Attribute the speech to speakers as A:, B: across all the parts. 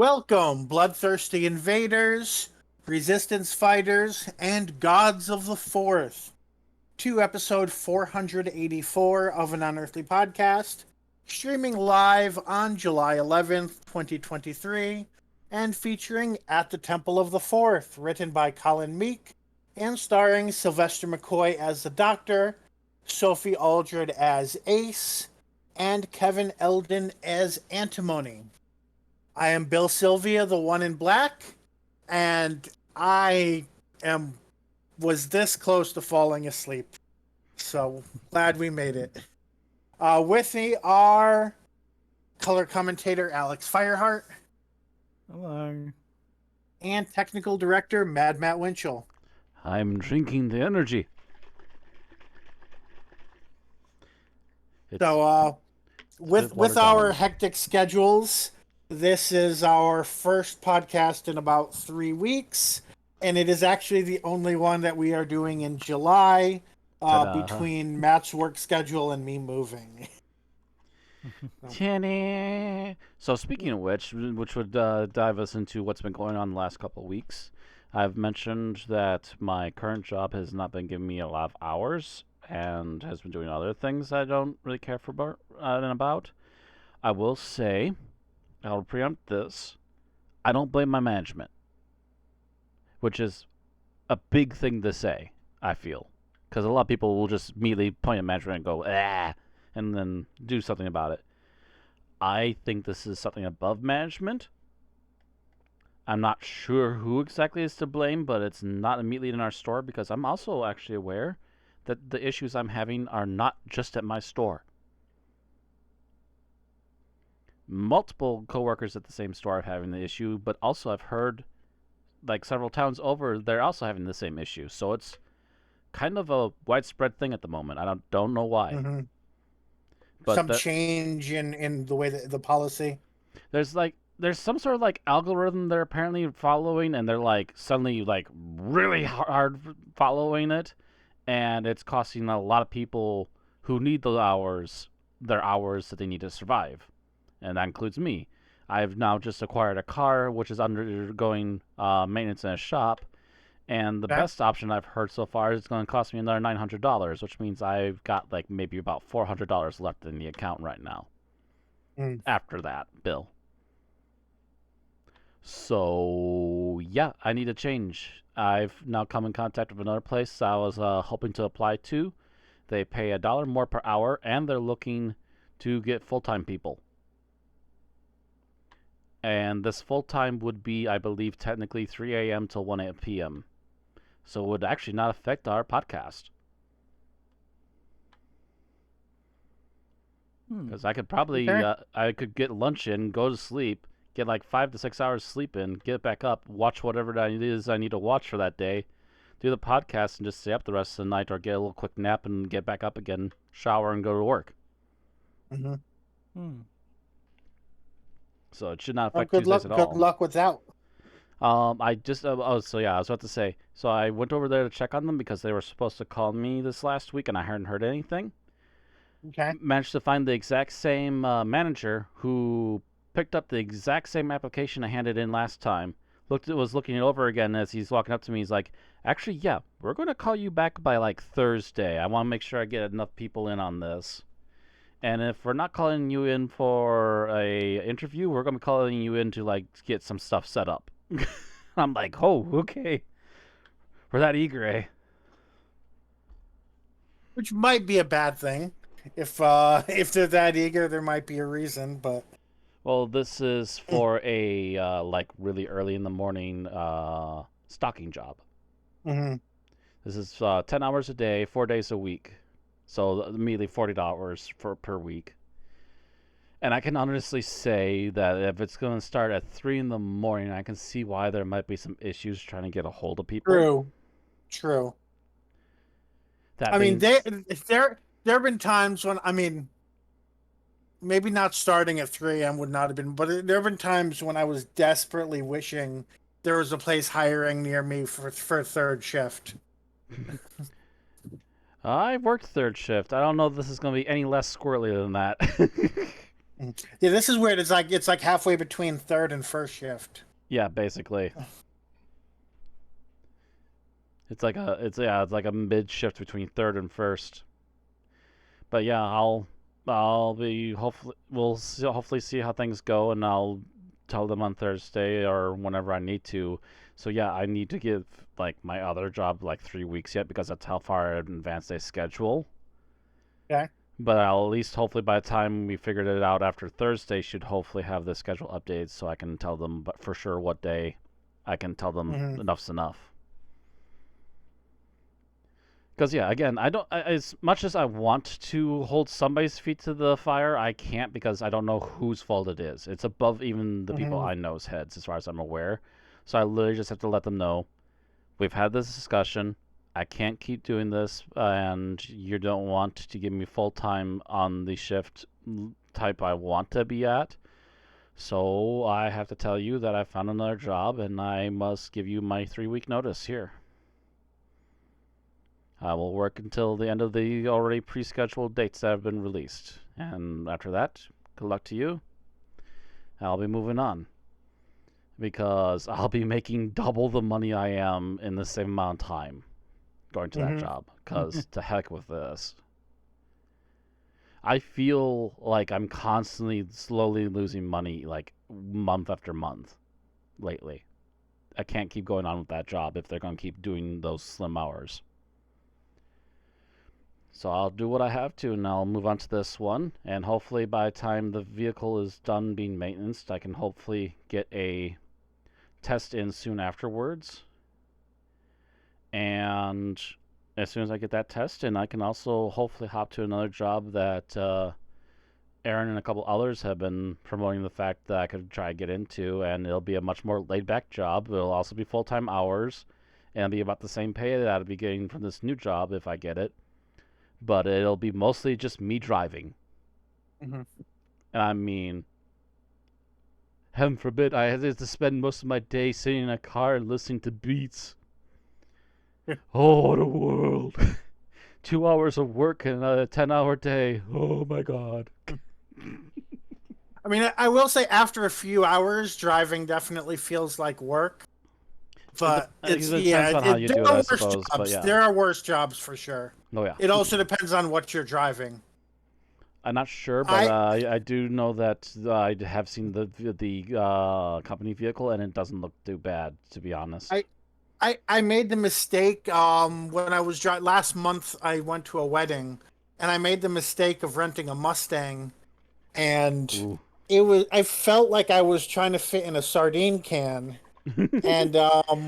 A: Welcome, bloodthirsty invaders, resistance fighters, and gods of the Fourth, to episode 484 of an Unearthly podcast, streaming live on July 11th, 2023, and featuring At the Temple of the Fourth, written by Colin Meek, and starring Sylvester McCoy as the Doctor, Sophie Aldred as Ace, and Kevin Eldon as Antimony. I am Bill Sylvia, the one in black, and I am was this close to falling asleep. So glad we made it. With me are color commentator Alex Fireheart.
B: Hello.
A: And technical director Mad Matt Winchell.
B: I'm drinking the energy.
A: So with our hectic schedules, this is our first podcast in about 3 weeks, and it is actually the only one that we are doing in July, between Matt's work schedule and me moving.
B: So speaking of which would dive us into what's been going on the last couple of weeks. I've mentioned that my current job has not been giving me a lot of hours and has been doing other things I don't really care for about. I will say, I'll preempt this, I don't blame my management, which is a big thing to say, I feel. Because a lot of people will just immediately point at management and go, ah, and then do something about it. I think this is something above management. I'm not sure who exactly is to blame, but it's not immediately in our store because I'm also actually aware that the issues I'm having are not just at my store. Multiple coworkers at the same store are having the issue, but also I've heard like several towns over, they're also having the same issue. So it's kind of a widespread thing at the moment. I don't know why.
A: Mm-hmm.
B: But
A: some change in the way that the policy.
B: There's some sort of like algorithm they're apparently following, and they're like suddenly like really hard following it, and it's costing a lot of people who need the hours their hours that they need to survive, and that includes me. I've now just acquired a car which is undergoing maintenance in a shop, and the best option I've heard so far is it's going to cost me another $900, which means I've got like maybe about $400 left in the account right now. After that bill. So, yeah, I need a change. I've now come in contact with another place I was hoping to apply to. They pay $1 more per hour, and they're looking to get full-time people. And this full-time would be, I believe, technically 3 a.m. till 1 p.m. So it would actually not affect our podcast. Because I could probably, I could get lunch in, go to sleep, get like 5 to 6 hours sleep in, get back up, watch whatever it is I need to watch for that day, do the podcast, and just stay up the rest of the night, or get a little quick nap and get back up again, shower, and go to work. So it should not affect Tuesdays at all.
A: Good luck with that.
B: I just, I was about to say, so I went over there to check on them because they were supposed to call me this last week, and I hadn't heard anything.
A: Okay.
B: Managed to find the exact same manager who picked up the exact same application I handed in last time. Was looking it over again as he's walking up to me. He's like, actually, yeah, we're going to call you back by like Thursday. I want to make sure I get enough people in on this. And if we're not calling you in for a interview, we're going to be calling you in to like get some stuff set up. I'm like, oh, okay. We're that eager, eh?
A: Which might be a bad thing. If they're that eager, there might be a reason, but...
B: Well, this is for a, like, really early in the morning stocking job.
A: Mm-hmm.
B: This is 10 hours a day, 4 days a week. So, immediately $40 per week. And I can honestly say that if it's going to start at 3 in the morning, I can see why there might be some issues trying to get a hold of people.
A: True. There have been times when, maybe not starting at 3 a.m. would not have been, but there have been times when I was desperately wishing there was a place hiring near me for third shift.
B: I worked third shift. I don't know if this is going to be any less squirrely than that.
A: Yeah, this is weird. It's like halfway between third and first shift.
B: Yeah, basically. It's like a mid shift between third and first. But yeah, I'll be hopefully see how things go, and I'll tell them on Thursday or whenever I need to. So yeah, I need to give like my other job like 3 weeks yet because that's how far in advance they schedule.
A: Okay.
B: But I'll at least hopefully by the time we figured it out after Thursday should hopefully have the schedule updated so I can tell them but for sure what day I can tell them
A: Hmm.
B: enough's enough. Because yeah, again, as much as I want to hold somebody's feet to the fire, I can't because I don't know whose fault it is. It's above even the people
A: Hmm.
B: I know's heads, as far as I'm aware. So I literally just have to let them know we've had this discussion. I can't keep doing this, and you don't want to give me full time on the shift type I want to be at. So I have to tell you that I found another job, and I must give you my 3 week notice here. I will work until the end of the already pre-scheduled dates that have been released. And after that, good luck to you. I'll be moving on. Because I'll be making double the money I am in the same amount of time going to that
A: Hmm.
B: job. Because to heck with this. I feel like I'm constantly slowly losing money, like month after month lately. I can't keep going on with that job if they're going to keep doing those slim hours. So I'll do what I have to, and I'll move on to this one. And hopefully, by the time the vehicle is done being maintained, I can hopefully get a test in soon afterwards. And as soon as I get that test in, I can also hopefully hop to another job that Aaron and a couple others have been promoting the fact that I could try to get into, and it'll be a much more laid back job. It'll also be full time hours, and it'll be about the same pay that I'll be getting from this new job if I get it. But it'll be mostly just me driving.
A: Hmm.
B: And I mean, heaven forbid I had to spend most of my day sitting in a car and listening to beats. Oh, what a world. 2 hours of work and a 10-hour day. Oh my god.
A: I mean, I will say after a few hours, driving definitely feels like work. But
B: It
A: it's
B: depends
A: yeah,
B: on how you
A: there
B: do it,
A: are
B: I
A: worse
B: suppose. But
A: jobs.
B: yeah.
A: There are worse jobs for sure.
B: Oh yeah.
A: It also depends on what you're driving.
B: I'm not sure, but
A: I
B: I do know that I have seen the company vehicle, and it doesn't look too bad, to be honest.
A: I I made the mistake when I was last month. I went to a wedding, and I made the mistake of renting a Mustang, and
B: Ooh.
A: I felt like I was trying to fit in a sardine can, and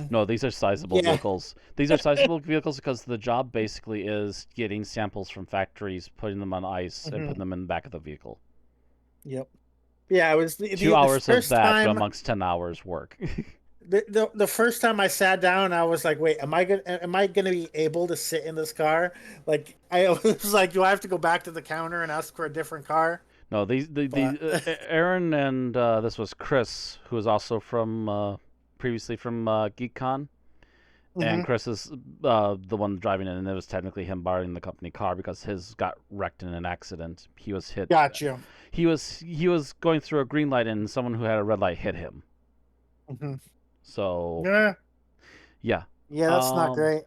B: No, these are sizable
A: yeah.
B: vehicles. These are sizable vehicles because the job basically is getting samples from factories, putting them on ice, and putting
A: Hmm.
B: them in the back of the vehicle.
A: Yep. Yeah, it was
B: Two
A: the
B: hours of
A: first
B: that
A: time.
B: amongst 10 hours work.
A: The first time I sat down, I was like, "Wait, am I gonna be able to sit in this car?" Like, I was like, "Do I have to go back to the counter and ask for a different car?"
B: No,
A: But
B: Aaron and this was Chris, who was also from previously from GeekCon, and
A: hmm.
B: Chris is the one driving it, and it was technically him borrowing the company car because his got wrecked in an accident. He was hit.
A: Got you.
B: He was going through a green light, and someone who had a red light hit him.
A: Hmm.
B: So
A: Yeah,
B: yeah,
A: yeah, that's not
B: um,
A: great.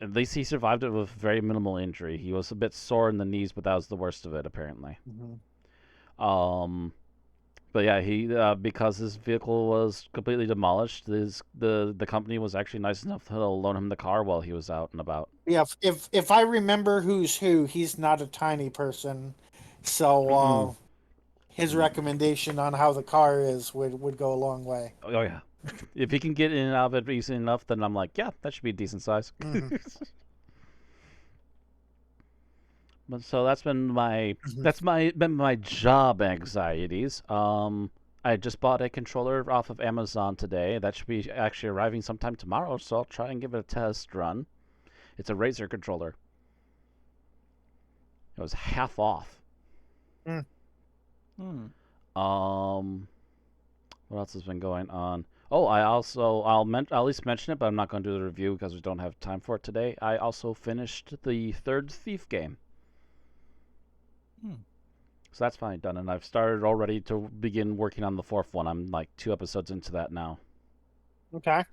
B: at least he survived it with very minimal injury. He was a bit sore in the knees, but that was the worst of it apparently.
A: Hmm.
B: Um, But yeah, he because his vehicle was completely demolished, the company was actually nice enough to loan him the car while he was out and about.
A: Yeah, if I remember who's who, he's not a tiny person, so
B: Mm-mm.
A: his recommendation on how the car is would go a long way.
B: Oh yeah, if he can get in and out of it easily enough, then I'm like, yeah, that should be a decent size.
A: Hmm.
B: But so that's been my
A: Hmm.
B: that's my been my job anxieties. I just bought a controller off of Amazon today. That should be actually arriving sometime tomorrow, so I'll try and give it a test run. It's a Razer controller. It was half off.
C: Hmm.
B: Um, what else has been going on? Oh, I'll at least mention it, but I'm not going to do the review because we don't have time for it today. I also finished the third Thief game.
C: Hmm.
B: So that's finally done, and I've started already to begin working on the fourth one. I'm like 2 episodes into that now.
A: Okay.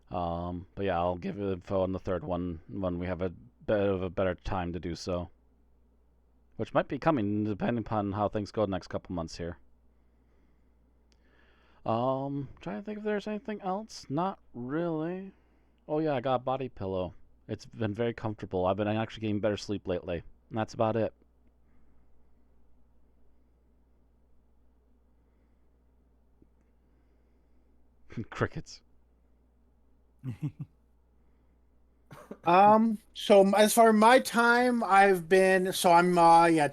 B: But yeah, I'll give info on the third one when we have a bit of a better time to do so, which might be coming depending upon how things go the next couple months here. Trying to think if there's anything else. Not really. Oh yeah, I got a body pillow. It's been very comfortable. I've been actually getting better sleep lately. And that's about it. Crickets.
A: So as far as my time, I'm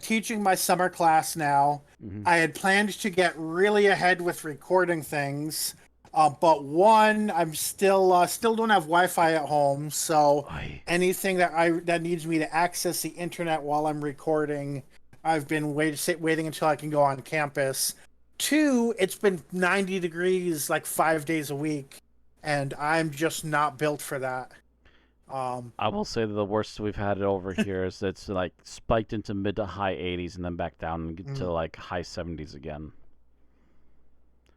A: teaching my summer class now.
B: Mm-hmm.
A: I had planned to get really ahead with recording things. But one, I'm still don't have Wi-Fi at home, so
B: Aye.
A: anything that needs me to access the internet while I'm recording, I've been waiting until I can go on campus. Two, it's been 90 degrees like 5 days a week, and I'm just not built for that. Um,
B: I will say that the worst we've had it over here is it's like spiked into mid to high 80s and then back down to
A: mm.
B: like high 70s again.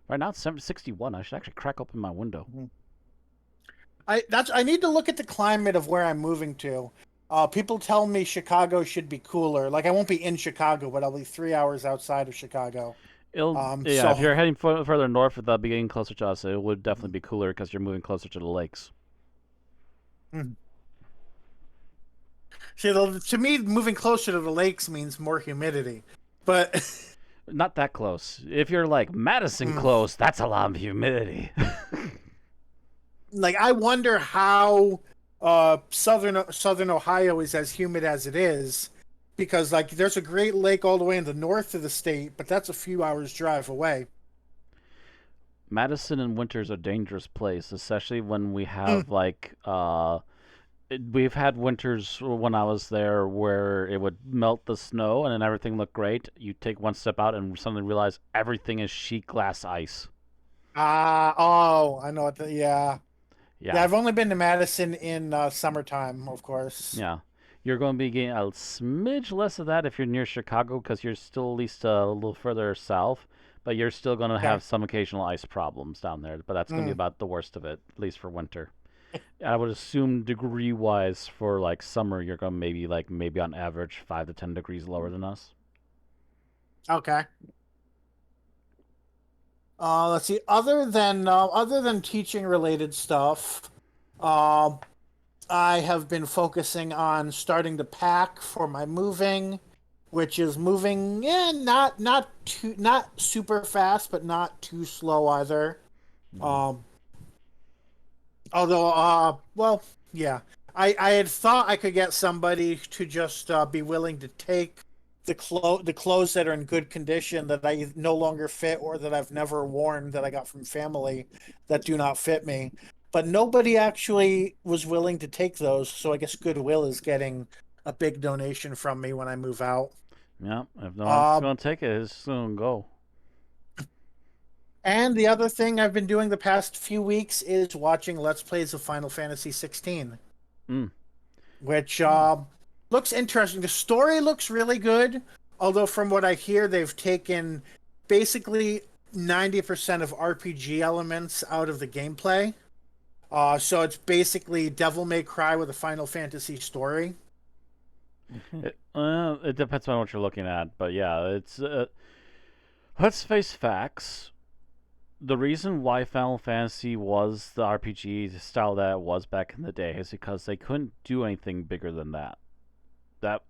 B: Right now it's 61. I should actually crack open my window.
A: I need to look at the climate of where I'm moving to. People tell me Chicago should be cooler. Like I won't be in Chicago, but I'll be 3 hours outside of Chicago.
B: Yeah, if
A: So
B: you're heading further north without be getting closer to us, it would definitely be cooler because you're moving closer to the lakes.
A: mm. See, to me, moving closer to the lakes means more humidity. But
B: Not that close. If you're like Madison
A: mm,
B: close, that's a lot of humidity.
A: like I wonder how southern Ohio is as humid as it is, because like there's a Great Lake all the way in the north of the state, but that's a few hours drive away.
B: Madison in winter is a dangerous place, especially when we
A: Mm.
B: have we've had winters when I was there where it would melt the snow and then everything looked great. You take one step out and suddenly realize everything is sheet glass ice.
A: Oh, I know yeah. Yeah,
B: Yeah,
A: I've only been to Madison in summertime, of course.
B: yeah. You're going to be getting a smidge less of that if you're near Chicago because you're still at least a little further south, but you're still going to
A: Okay.
B: have some occasional ice problems down there. But that's going to be
A: Mm.
B: about the worst of it, at least for winter. I would assume degree wise for like summer, you're going to maybe on average 5 to 10 degrees lower than us.
A: Okay. Let's see. Other than teaching related stuff, um, I have been focusing on starting to pack for my moving, which is moving, yeah, not super fast, but not too slow either.
B: Mm-hmm.
A: Um, Although, well, yeah, I had thought I could get somebody to just be willing to take the clothes that are in good condition that I no longer fit or that I've never worn that I got from family that do not fit me. But nobody actually was willing to take those, so I guess Goodwill is getting a big donation from me when I move out.
B: Yeah, if no one's
A: Uh,
B: going to take it, it's going to go.
A: and the other thing I've been doing the past few weeks is watching Let's Plays of Final Fantasy 16.
B: Mm.
A: Which looks interesting. The story looks really good, although from what I hear, they've taken basically 90% of RPG elements out of the gameplay. So it's basically Devil May Cry with a Final Fantasy story.
B: It depends on what you're looking at, but yeah, it's. Let's face facts. The reason why Final Fantasy was the RPG style that it was back in the day is because they couldn't do anything bigger than that. That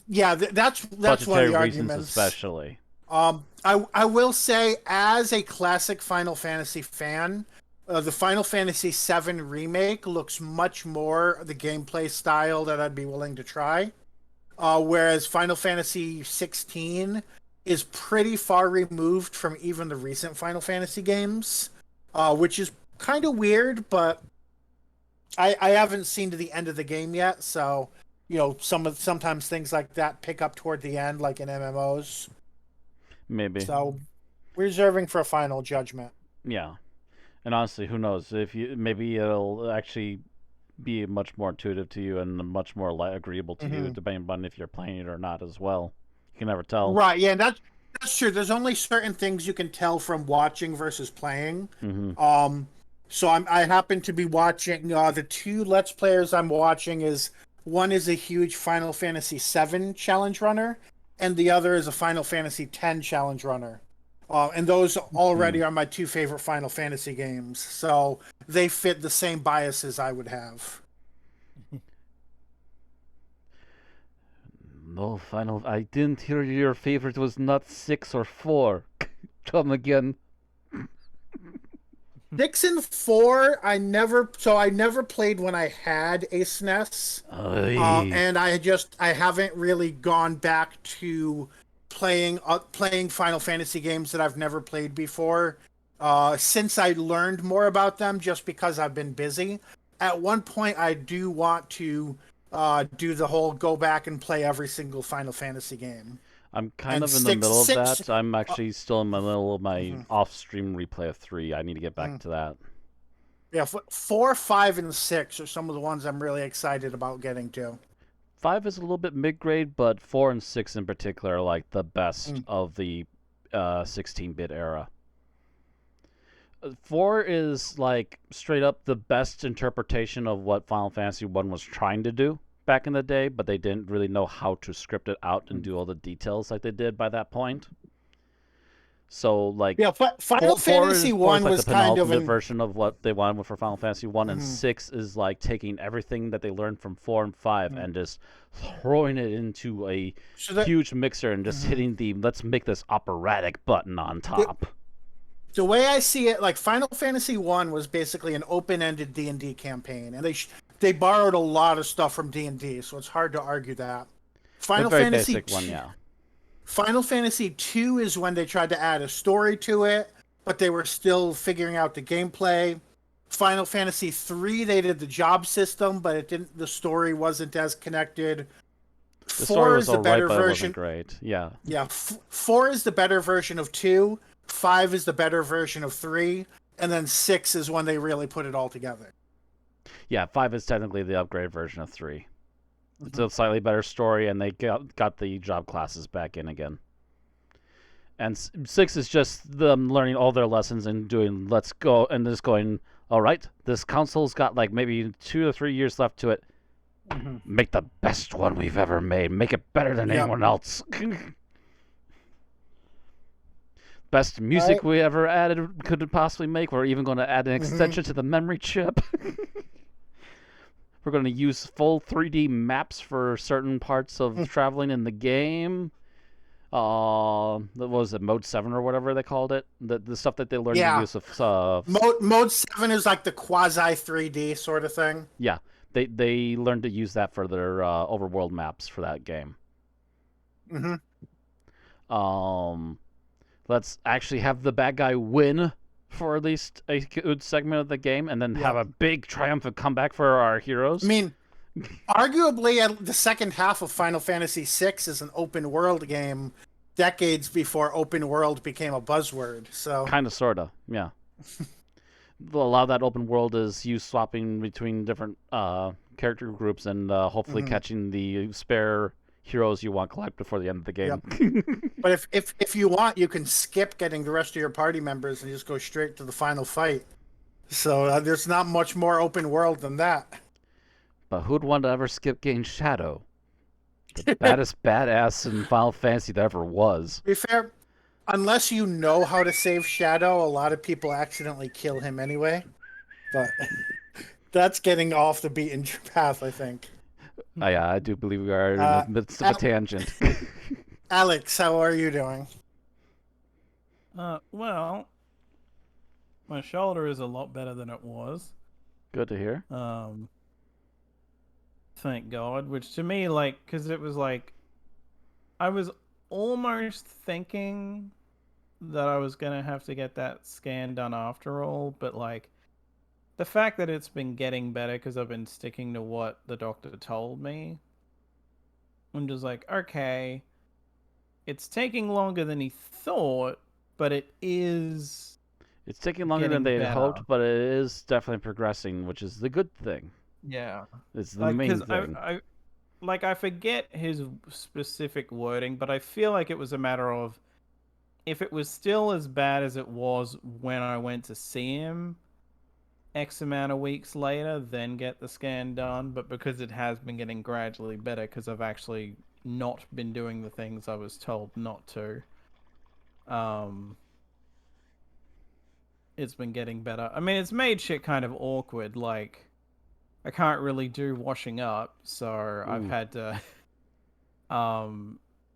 A: Yeah, that's one of
B: budgetary
A: the
B: reasons,
A: arguments.
B: especially.
A: I will say, as a classic Final Fantasy fan, the Final Fantasy VII remake looks much more the gameplay style that I'd be willing to try. Whereas Final Fantasy 16 is pretty far removed from even the recent Final Fantasy games, which is kind of weird, but I haven't seen to the end of the game yet, so sometimes things like that pick up toward the end, like in MMOs.
B: Maybe.
A: So reserving for a final judgment.
B: Yeah. And honestly, who knows? If you maybe it'll actually be much more intuitive to you and much more agreeable to you,
A: Hmm.
B: depending on if you're playing it or not as well. You can never tell.
A: Right, yeah, that's true. There's only certain things you can tell from watching versus playing.
B: Mm-hmm.
A: Um, so I happen to be watching the two Let's Players I'm watching is one is a huge Final Fantasy VII challenge runner, and the other is a Final Fantasy X challenge runner. And those
B: Hmm.
A: already are my two favorite Final Fantasy games, so they fit the same biases I would have.
B: No, final. I didn't hear your favorite was not 6 or 4. Come again.
A: 6 and 4, I never played when I had a SNES.
B: Ay.
A: And I haven't really gone back to playing Final Fantasy games that I've never played before since I learned more about them just because I've been busy. At one point, I do want to do the whole go back and play every single Final Fantasy game.
B: I'm kind
A: And
B: of in the middle of
A: six,
B: that. I'm
A: uh,
B: actually still in the middle of my
A: mhm,
B: off-stream replay of 3. I need to get back
A: mhm.
B: to that.
A: Yeah, 4, 5, and 6 are some of the ones I'm really excited about getting to.
B: 5 is a little bit mid-grade, but 4 and 6 in particular are like the best
A: Mm.
B: of the 16-bit era. 4 is like straight up the best interpretation of what Final Fantasy 1 was trying to do back in the day, but they didn't really know how to script it out and do all the details like they did by that point. So like
A: Yeah, Final
B: four
A: Fantasy
B: is
A: one
B: like the
A: was kind of
B: penultimate
A: an
B: version of what they wanted for Final Fantasy 1, and
A: mhm,
B: 6 is like taking everything that they learned from 4 and 5
A: mhm.
B: and just throwing it into a
A: So that
B: huge mixer and just
A: mhm.
B: hitting the let's make this operatic button on
A: the,
B: top.
A: the way I see it, like Final Fantasy one was basically an open-ended D&D campaign, and they borrowed a lot of stuff from D&D, so it's hard to argue that.
B: A
A: Final
B: very
A: Fantasy
B: basic one,
A: two,
B: yeah.
A: Final Fantasy 2 is when they tried to add a story to it, but they were still figuring out the gameplay. Final Fantasy 3, they did the job system, but it didn't the story wasn't as connected.
B: The story
A: 4
B: was
A: is the
B: alright,
A: better
B: but it wasn't
A: version.
B: great. Yeah.
A: Yeah, 4 is the better version of 2, 5 is the better version of 3, and then 6 is when they really put it all together.
B: Yeah, 5 is technically the upgraded version of 3. It's
A: Mhm.
B: a slightly better story, and they got the job classes back in again. And 6 is just them learning all their lessons and doing let's go and just going, all right, this console's got like maybe 2 or 3 years left to it.
A: Mhm.
B: Make the best one we've ever made. Make it better than
A: Yep.
B: anyone else. Best
A: All
B: music
A: right.
B: we ever added could possibly make. We're even going to add an
A: Mhm.
B: extension to the memory chip. We're going to use full 3D maps for certain parts of traveling in the game. What was it, Mode 7 or whatever they called it? The stuff that they learned the
A: Yeah.
B: use of.
A: Mode 7 is like the quasi 3D sort of thing.
B: Yeah, they learned to use that for their overworld maps for that game.
A: Mhm.
B: Um, let's actually have the bad guy win for at least a good segment of the game, and then have
A: Yep.
B: a big triumphant comeback for our
A: I
B: heroes.
A: mean, arguably the second half of Final Fantasy VI is an open world game decades before open world became a buzzword. So,
B: Kind of, sorta, yeah. A lot of that open world is you swapping between different character groups and hopefully
A: mhm.
B: catching the spare heroes you want to collect before the end of the game.
A: Yep. But if you want, you can skip getting the rest of your party members and just go straight to the final fight. So there's not much more open world than that.
B: But who'd want to ever skip getting Shadow? The baddest badass in Final Fantasy that ever was.
A: To be fair, unless you know how to save Shadow, a lot of people accidentally kill him anyway. But that's getting off the beaten path, I think.
B: Yeah, I do believe we are in the
A: Uh,
B: midst of a
A: Al-
B: tangent.
A: Alex, how are you doing?
C: Well, my shoulder is a lot better than it was.
B: Good to hear.
C: Um, thank God. Which to me, like, because it was like, I was almost thinking that I was gonna have to get that scan done after all, but like, the fact that it's been getting better because I've been sticking to what the doctor told me, I'm just like, okay, it's taking longer than he thought, but it is
B: It's taking longer than
C: getting
B: they had
C: better.
B: hoped, but it is definitely progressing, which is the good thing.
C: Yeah.
B: It's the
C: Like,
B: main
C: because
B: thing.
C: I forget his specific wording, but I feel like it was a matter of if it was still as bad as it was when I went to see him X amount of weeks later, then get the scan done. But because it has been getting gradually better, because I've actually not been doing the things I was told not to, um, it's been getting better. I mean, it's made shit kind of awkward. Like, I can't really do washing up, so I've
B: Ooh.
C: had to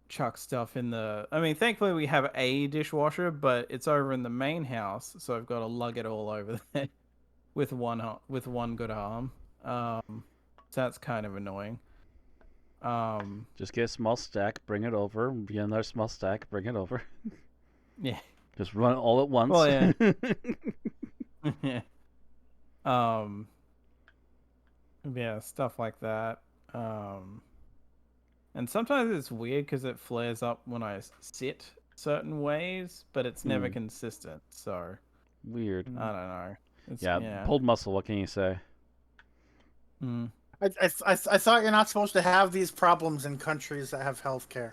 C: chuck stuff in the. I mean, thankfully we have a dishwasher, but it's over in the main house, so I've got to lug it all over there with one good arm. So that's kind of annoying.
B: Just get a small stack, bring it over. Get another small stack, bring it over.
C: Yeah.
B: Just run it all at once.
C: Well, yeah. Yeah. Um, yeah, stuff like that. Um, and sometimes it's weird because it flares up when I sit certain ways, but it's never consistent. So
B: Weird.
C: I don't know. It's
B: Yeah,
C: yeah.
B: pulled muscle. What can you say?
C: Mm.
A: I thought you're not supposed to have these problems in countries that have healthcare.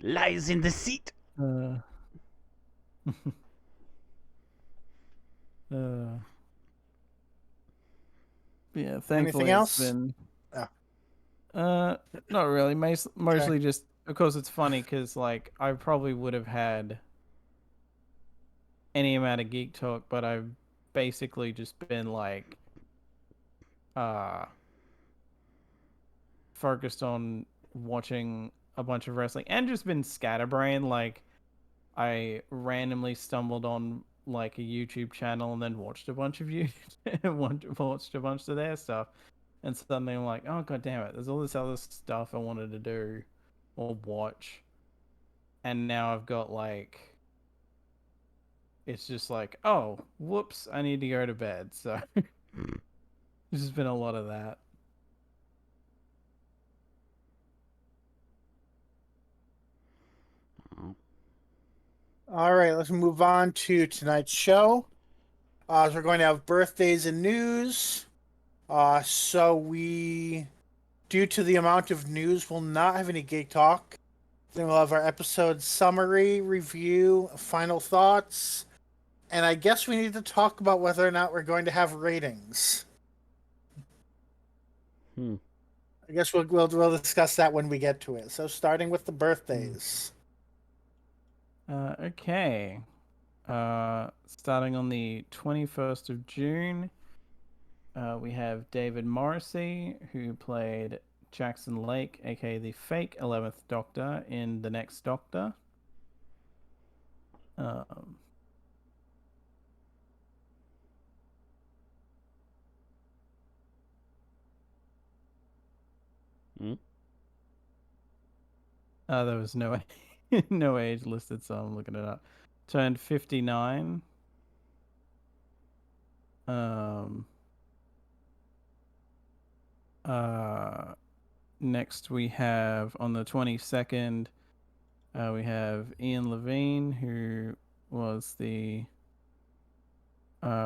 B: Lies in the seat.
C: uh, uh, yeah,
A: Anything
C: thankfully it's
A: else?
C: been
A: Yeah.
C: not really.
A: Okay.
C: Mostly just because it's funny because like I probably would have had any amount of geek talk, but I've basically just been like uh focused on watching a bunch of wrestling and just been scatterbrained. Like I randomly stumbled on like a YouTube channel and then watched a bunch of watched a bunch of their stuff, and suddenly I'm like, oh god damn it, there's all this other stuff I wanted to do or watch, and now I've got like it's just like, oh whoops, I need to go to bed. So there's just been a lot of that.
A: All right, let's move on to tonight's show. So we're going to have birthdays and news. So we, due to the amount of news, will not have any geek talk. Then we'll have our episode summary, review, final thoughts, and I guess we need to talk about whether or not we're going to have ratings. I guess we'll discuss that when we get to it. So starting with the birthdays.
C: Okay. Starting on the 21st of June, we have David Morrissey, who played Jackson Lake, aka the fake 11th Doctor, in The Next Doctor. Um, there was no no age listed, so I'm looking it up. Turned 59. Next we have on the 22nd, we have Ian Levine, who was the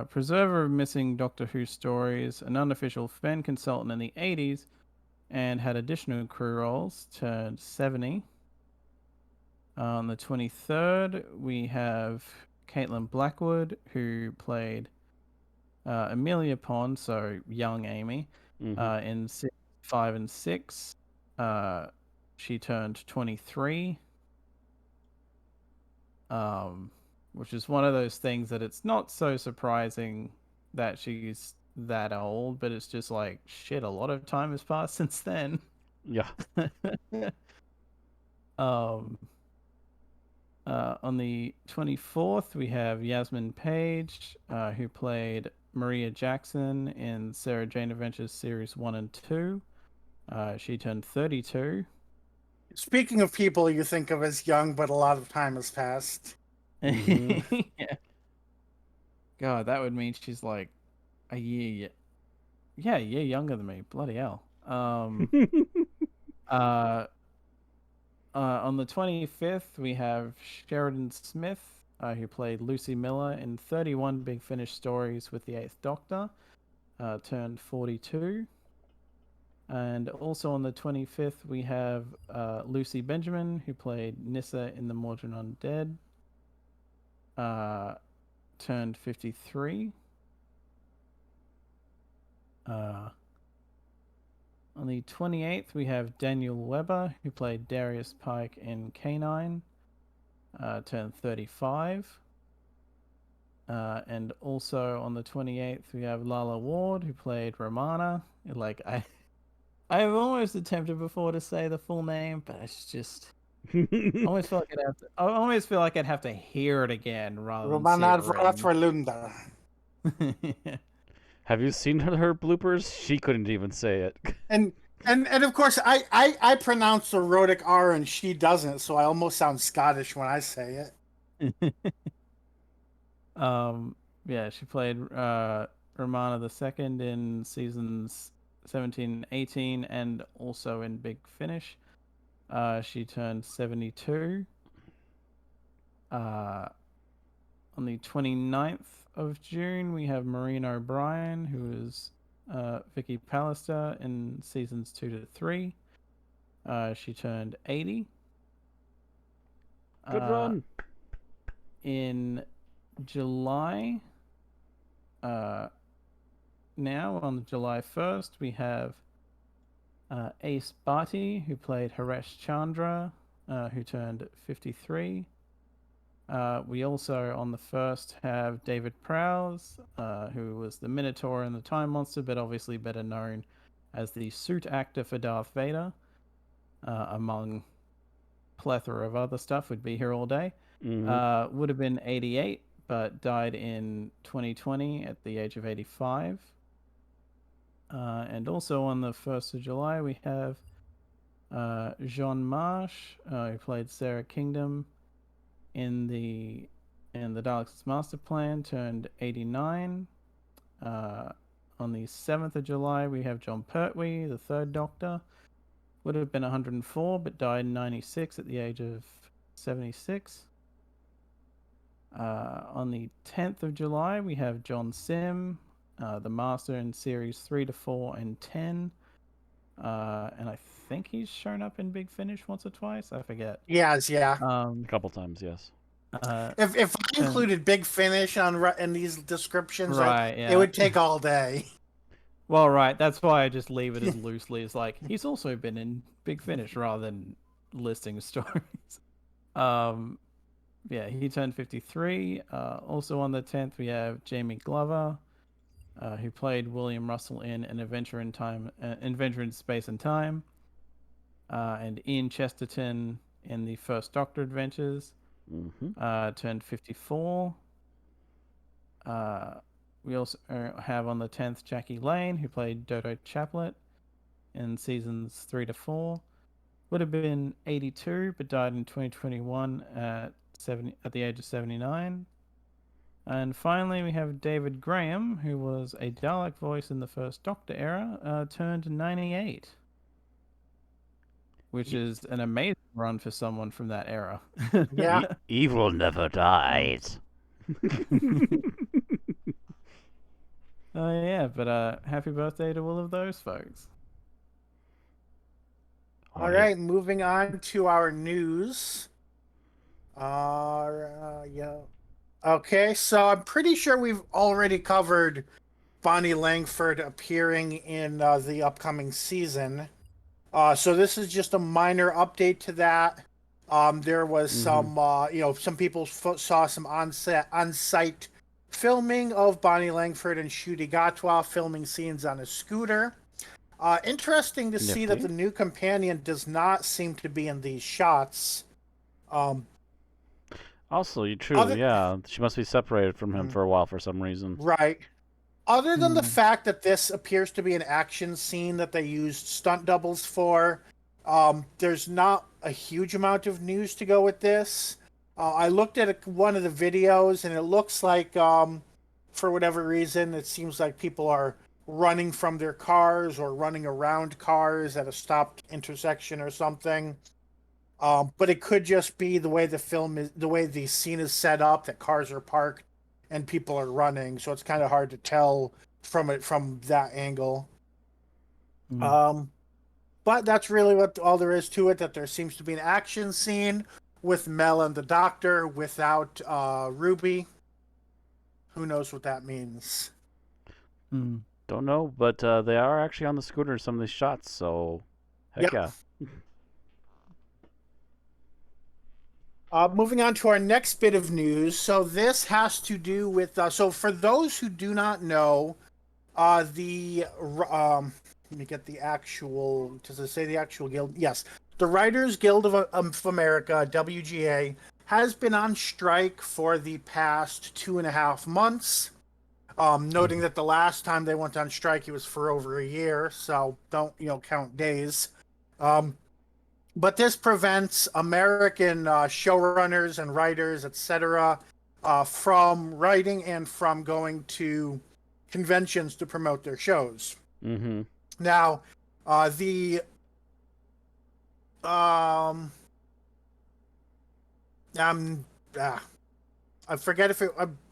C: preserver of missing Doctor Who stories, an unofficial fan consultant in the 80s, and had additional crew roles, turned 70. On the 23rd, we have Caitlin Blackwood, who played Amelia Pond, so young Amy, in 5 and 6. She turned 23. Which is one of those things that it's not so surprising that she's that old, but it's just like, shit, a lot of time has passed since then.
B: Yeah.
C: On the 24th, we have Yasmin Page, who played Maria Jackson in Sarah Jane Adventures Series 1 and 2. She turned 32.
A: Speaking of people you think of as young, but a lot of time has passed.
C: Yeah. God, that would mean she's like a year. Yeah, a year younger than me. Bloody hell. Uh, on the 25th, we have Sheridan Smith, who played Lucy Miller in 31 Big Finish stories with the Eighth Doctor. turned 42. And also on the 25th, we have Lucy Benjamin, who played Nissa in The Mordred Undead, turned 53. On the 28th, we have Daniel Weber, who played Darius Pike in K9, turned 35. And also on the 28th, we have Lala Ward, who played Romana. I've almost attempted before to say the full name, but it's just I almost feel like I'd have to hear it again rather than see it
A: Romana
C: written.
A: Vrlunda.
B: Have you seen her bloopers? She couldn't even say it.
A: And of course I pronounce the rhotic R and she doesn't, so I almost sound Scottish when I say it.
C: Yeah, she played Romana II in seasons 17 and 18 and also in Big Finish. She turned 72. On the 29th of June, we have Maureen O'Brien, who is Vicky Pallister in seasons 2 to 3. She turned 80.
B: Good run.
C: In July, now on July 1st, we have Ace Bhatti, who played Haresh Chandra, who turned 53. We also, on the 1st, have David Prowse, who was the Minotaur in the Time Monster, but obviously better known as the suit actor for Darth Vader, among plethora of other stuff. Would be here all day.
B: Mm-hmm.
C: Would have been 88, but died in 2020 at the age of 85. And also on the 1st of July, we have Jean Marsh, who played Sarah Kingdom in the Daleks' Master Plan, turned 89. On the 7th of July, we have John Pertwee, the Third Doctor. Would have been 104, but died in 96 at the age of 76. On the 10th of July, we have John Sim, the Master in series 3 to 4 and 10. And I think he's shown up in Big Finish once or twice. I forget.
A: Yes, yeah.
B: A couple times, yes.
A: If I included Big Finish in these descriptions,
C: right, yeah.
A: it would take all day.
C: Well, right. That's why I just leave it as loosely as like he's also been in Big Finish rather than listing stories. Yeah, he turned 53. Also on the 10th, we have Jamie Glover, who played William Russell in An Adventure in Time, Adventure in Space and Time, and Ian Chesterton in the First Doctor Adventures, turned 54. We also have on the 10th Jackie Lane, who played Dodo Chaplet in seasons 3 to 4. Would have been 82, but died in 2021 at the age of 79. And finally, we have David Graham, who was a Dalek voice in the First Doctor era, turned 98. Which is an amazing run for someone from that era.
A: Yeah.
B: Evil never dies.
C: Yeah, but happy birthday to all of those folks.
A: All right, moving on to our news. Yeah. Okay, so I'm pretty sure we've already covered Bonnie Langford appearing in the upcoming season. So this is just a minor update to that. There was some, some people saw some on-site filming of Bonnie Langford and Ncuti Gatwa filming scenes on a scooter. Interesting to see that the new companion does not seem to be in these shots.
B: Also, yeah, she must be separated from him for a while for some reason.
A: Right. Other than the fact that this appears to be an action scene that they used stunt doubles for, there's not a huge amount of news to go with this. I looked at one of the videos, and it looks like, for whatever reason, it seems like people are running from their cars or running around cars at a stopped intersection or something. But it could just be the way the way the scene is set up, that cars are parked and people are running, so it's kind of hard to tell from that angle.
C: Mm.
A: But that's really what all there is to it. That there seems to be an action scene with Mel and the Doctor without Ruby. Who knows what that means?
C: Mm.
B: Don't know, but they are actually on the scooter in some of these shots, so heck
A: Yep.
B: yeah.
A: Moving on to our next bit of news. So this has to do with. So for those who do not know, let me get the actual. Does it say the actual guild? Yes, the Writers Guild of America (WGA) has been on strike for the past 2.5 months. Noting that the last time they went on strike, it was for over a year, so don't count days. Um, but this prevents American showrunners and writers, etc., from writing and from going to conventions to promote their shows.
B: Mm-hmm.
A: Now, the um, I forget if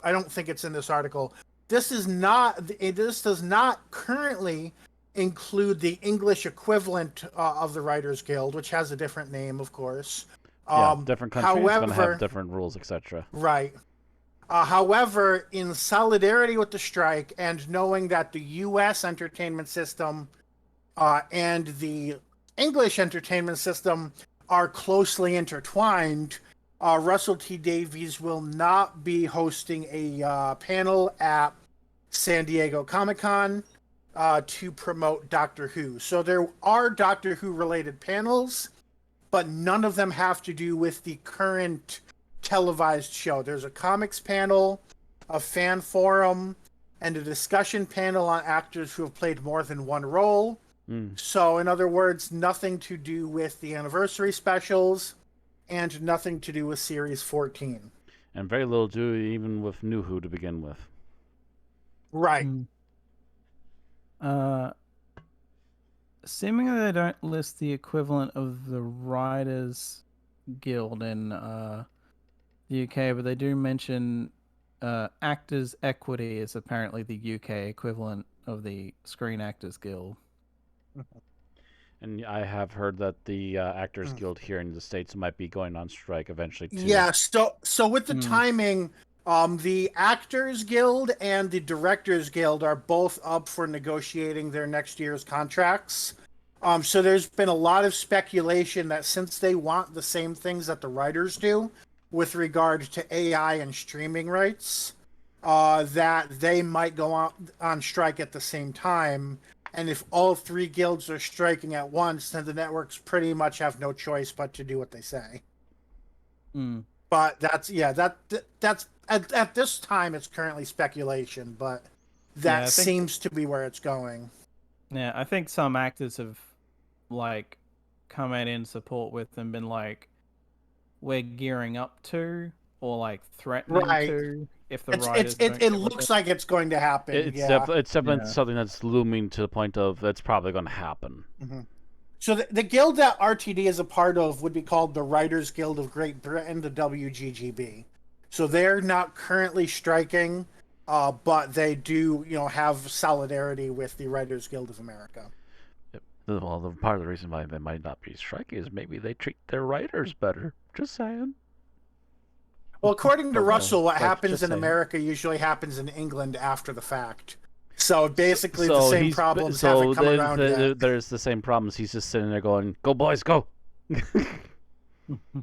A: I don't think it's in this article. This is not. This does not currently include the English equivalent of the Writers Guild, which has a different name, of course.
B: Yeah, different countries going to have
A: However,
B: different rules, etc.
A: right. However, in solidarity with the strike and knowing that the U.S. entertainment system and the English entertainment system are closely intertwined, Russell T Davies will not be hosting a panel at San Diego Comic-Con to promote Doctor Who. So there are Doctor Who related panels, but none of them have to do with the current televised show. There's a comics panel, a fan forum, and a discussion panel on actors who have played more than one role. So, in other words, nothing to do with the anniversary specials and nothing to do with Series 14.
B: And very little to do even with New Who to begin with.
A: Right.
C: Seemingly they don't list the equivalent of the Writers Guild in the UK, but they do mention Actors Equity is apparently the UK equivalent of the Screen Actors Guild.
B: And I have heard that the Actors Guild here in the States might be going on strike eventually too.
A: Yeah, so with the timing, the Actors Guild and the Directors Guild are both up for negotiating their next year's contracts. So there's been a lot of speculation that since they want the same things that the writers do with regard to AI and streaming rights, that they might go on strike at the same time. And if all three guilds are striking at once, then the networks pretty much have no choice but to do what they say. But that's at this time it's currently speculation, but that seems to be where it's going.
C: Yeah, I think some actors have like come out in support with and been like, we're gearing up to, or like threatening to, if the writers
A: it looks like it's going to happen.
B: It's definitely something that's looming to the point of it's probably going to happen.
A: Mm-hmm. So the guild that RTD is a part of would be called the Writers Guild of Great Britain, the WGGB. So they're not currently striking, but they do, have solidarity with the Writers Guild of America.
B: Yep. Well, part of the reason why they might not be striking is maybe they treat their writers better. Just saying.
A: Well, according to Russell, what happens in America usually happens in England after the fact. So basically, the same problems haven't come around yet.
B: There's the same problems. He's just sitting there going, "Go boys, go!"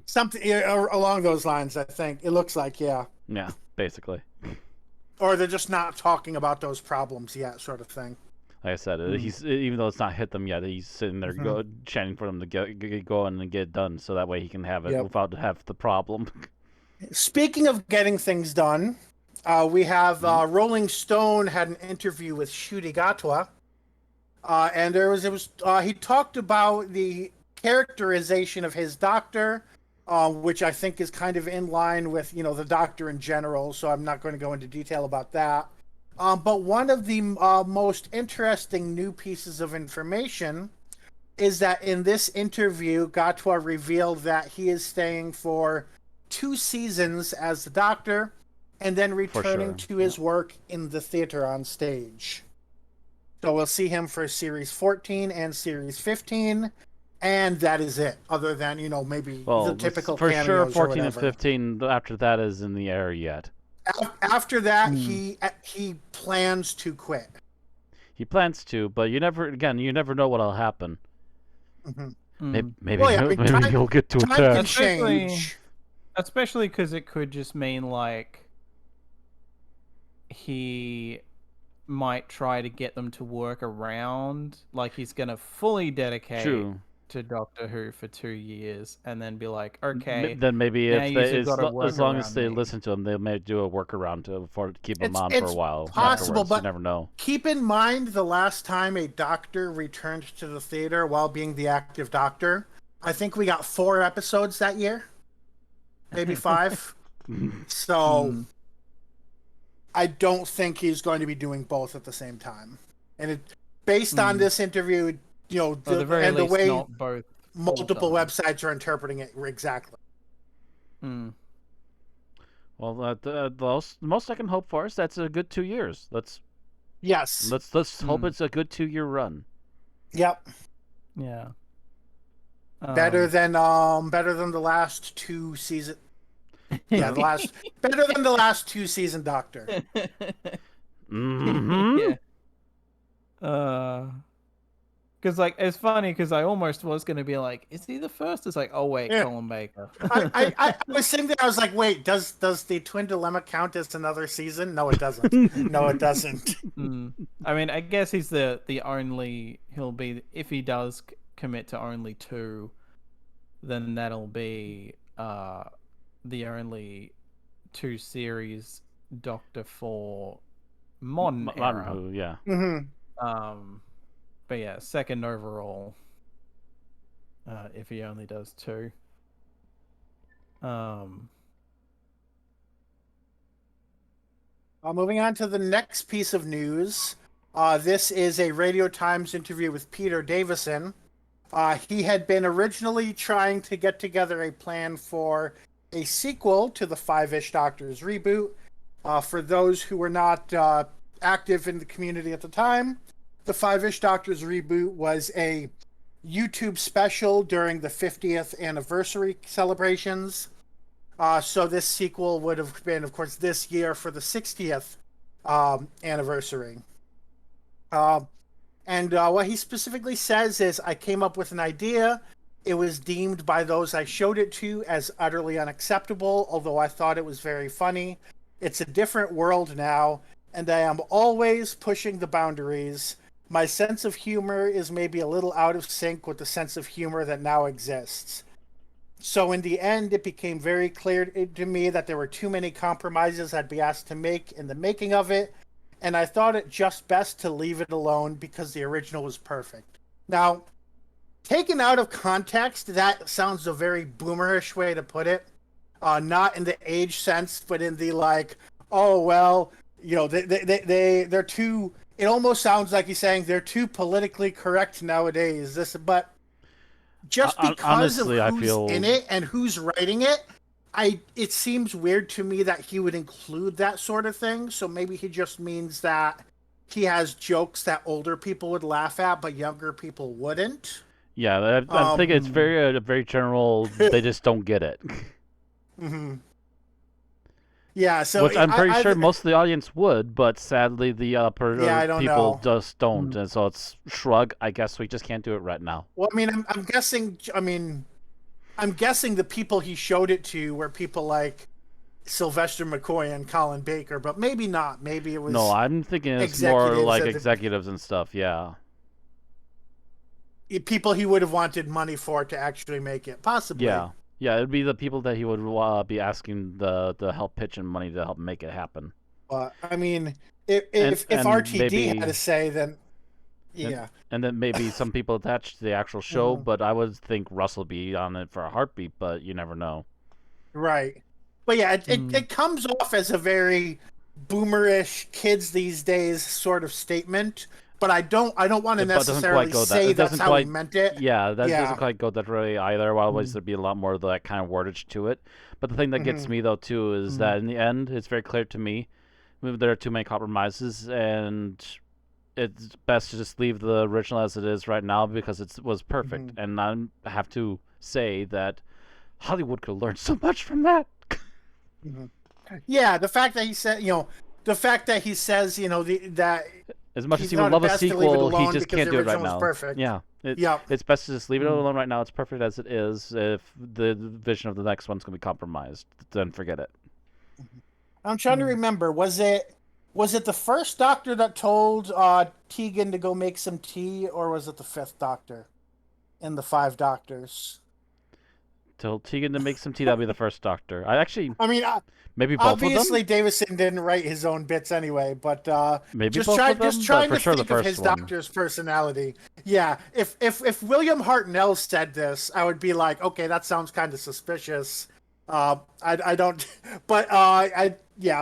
A: Something along those lines, I think. It looks like, yeah.
B: Yeah, basically.
A: Or they're just not talking about those problems yet, sort of thing.
B: Like I said, he's even though it's not hit them yet, he's sitting there chanting for them to get going and get it done, so that way he can have it without have the problem.
A: Speaking of getting things done, we have Rolling Stone had an interview with Ncuti Gatwa, and he talked about the characterization of his Doctor, which I think is kind of in line with the Doctor in general. So I'm not going to go into detail about that. But one of the most interesting new pieces of information is that in this interview, Gatwa revealed that he is staying for 2 seasons as the Doctor, and then returning to his work in the theater on stage. So we'll see him for Series 14 and Series 15, and that is it. Other than, maybe
B: Well,
A: the typical
B: for sure,
A: cameos or
B: 14 and
A: whatever.
B: 15. After that is in the air yet.
A: After that, he plans to quit.
B: He plans to, but you never know what'll happen. Maybe
A: Well, yeah, I mean,
B: maybe he'll get to
A: time can
B: attack.
A: change.
C: Especially because it could just mean like he might try to get them to work around, like he's gonna fully dedicate to Doctor Who for 2 years, and then be like, okay,
B: then maybe
C: now
B: if
C: you've
B: they,
C: got to work
B: as long as
C: around
B: they
C: me.
B: listen to him, they may do a workaround to keep him on
A: It's
B: for a while.
A: possible,
B: afterwards.
A: but
B: You never know.
A: keep in mind the last time a Doctor returned to the theater while being the active Doctor, I think we got 4 episodes that year, maybe 5. So I don't think he's going to be doing both at the same time. And based on this interview, the way
C: not both
A: multiple websites are interpreting it exactly.
B: Well, the most I can hope for is that's a good 2 years. Let's hope it's a good 2-year run.
A: Yep.
C: Yeah.
A: Better than the last 2 seasons. Yeah, better than the last 2 season Doctor.
C: Yeah. Because like it's funny because I almost was gonna be like, is he the first? It's like, oh wait,
A: Yeah.
C: Colin Baker.
A: I was sitting there. I was like, wait, does the Twin Dilemma count as another season? No, it doesn't. No, it doesn't.
C: I mean, I guess he's the only. He'll be if he does commit to only 2, then that'll be the only 2 series Doctor for modern era.
B: Who, yeah.
C: But yeah, second overall. If he only does 2.
A: Moving on to the next piece of news. This is a Radio Times interview with Peter Davison. He had been originally trying to get together a plan for a sequel to the 5-ish Doctors reboot. For those who were not active in the community at the time, the 5-ish Doctors reboot was a YouTube special during the 50th anniversary celebrations. So this sequel would have been, of course, this year for the 60th anniversary. And what he specifically says is, I came up with an idea. It was deemed by those I showed it to as utterly unacceptable, although I thought it was very funny. It's a different world now, and I am always pushing the boundaries. My sense of humor is maybe a little out of sync with the sense of humor that now exists. So in the end, it became very clear to me that there were too many compromises I'd be asked to make in the making of it, and I thought it just best to leave it alone because the original was perfect. Now, taken out of context, that sounds a very boomerish way to put it. Not in the age sense, but in the like, oh, well, they're too... It almost sounds like he's saying they're too politically correct nowadays. But just because honestly, of who's in it and who's writing it, it seems weird to me that he would include that sort of thing. So maybe he just means that he has jokes that older people would laugh at, but younger people wouldn't.
B: Yeah, I think it's very general. They just don't get it.
A: Yeah, so
B: which I'm pretty sure most of the audience would, but sadly the people just don't, and so it's shrug. I guess we just can't do it right now.
A: Well, I mean, I'm guessing. I'm guessing the people he showed it to were people like Sylvester McCoy and Colin Baker, but maybe not. Maybe it was.
B: No, I'm thinking it's more like executives and stuff. Yeah.
A: People he would have wanted money for to actually make it, possibly.
B: Yeah. Yeah, it'd be the people that he would be asking the help pitch and money to help make it happen.
A: I mean, if RTD maybe, had to say, then yeah.
B: And then maybe some people attached to the actual show, but I would think Russ will be on it for a heartbeat, but you never know.
A: Right. But yeah, it comes off as a very boomerish, kids these days sort of statement. But I don't want to necessarily say that's how he meant it.
B: Yeah, that doesn't quite go that way either. Otherwise, there'd be a lot more of that kind of wordage to it. But the thing that gets me, though, too, is that in the end, it's very clear to me there are too many compromises, and it's best to just leave the original as it is right now because it was perfect, and I have to say that Hollywood could learn so much from that.
A: Yeah, the fact that he said, the fact that he says, that
B: As much as
A: he's
B: he would
A: not
B: love a
A: best to leave it
B: sequel, he
A: alone
B: just
A: because
B: can't
A: the
B: do it right
A: original was
B: now.
A: perfect.
B: Yeah,
A: Yep.
B: it's best to just leave it alone right now. It's perfect as it is. If the vision of the next one's going to be compromised, then forget it.
A: I'm trying to remember. Was it the first Doctor that told Tegan to go make some tea, or was it the fifth Doctor in the Five Doctors?
B: Tell Tegan to make some tea. That'll be the first Doctor. I actually
A: I mean,
B: maybe both of
A: obviously
B: them.
A: Davison didn't write his own bits anyway, but
B: Maybe
A: just
B: both of
A: just
B: them, but
A: trying
B: for
A: to
B: sure the
A: think of
B: first
A: his
B: one.
A: Doctor's personality. Yeah, if William Hartnell said this, I would be like, okay, that sounds kind of suspicious. I don't, but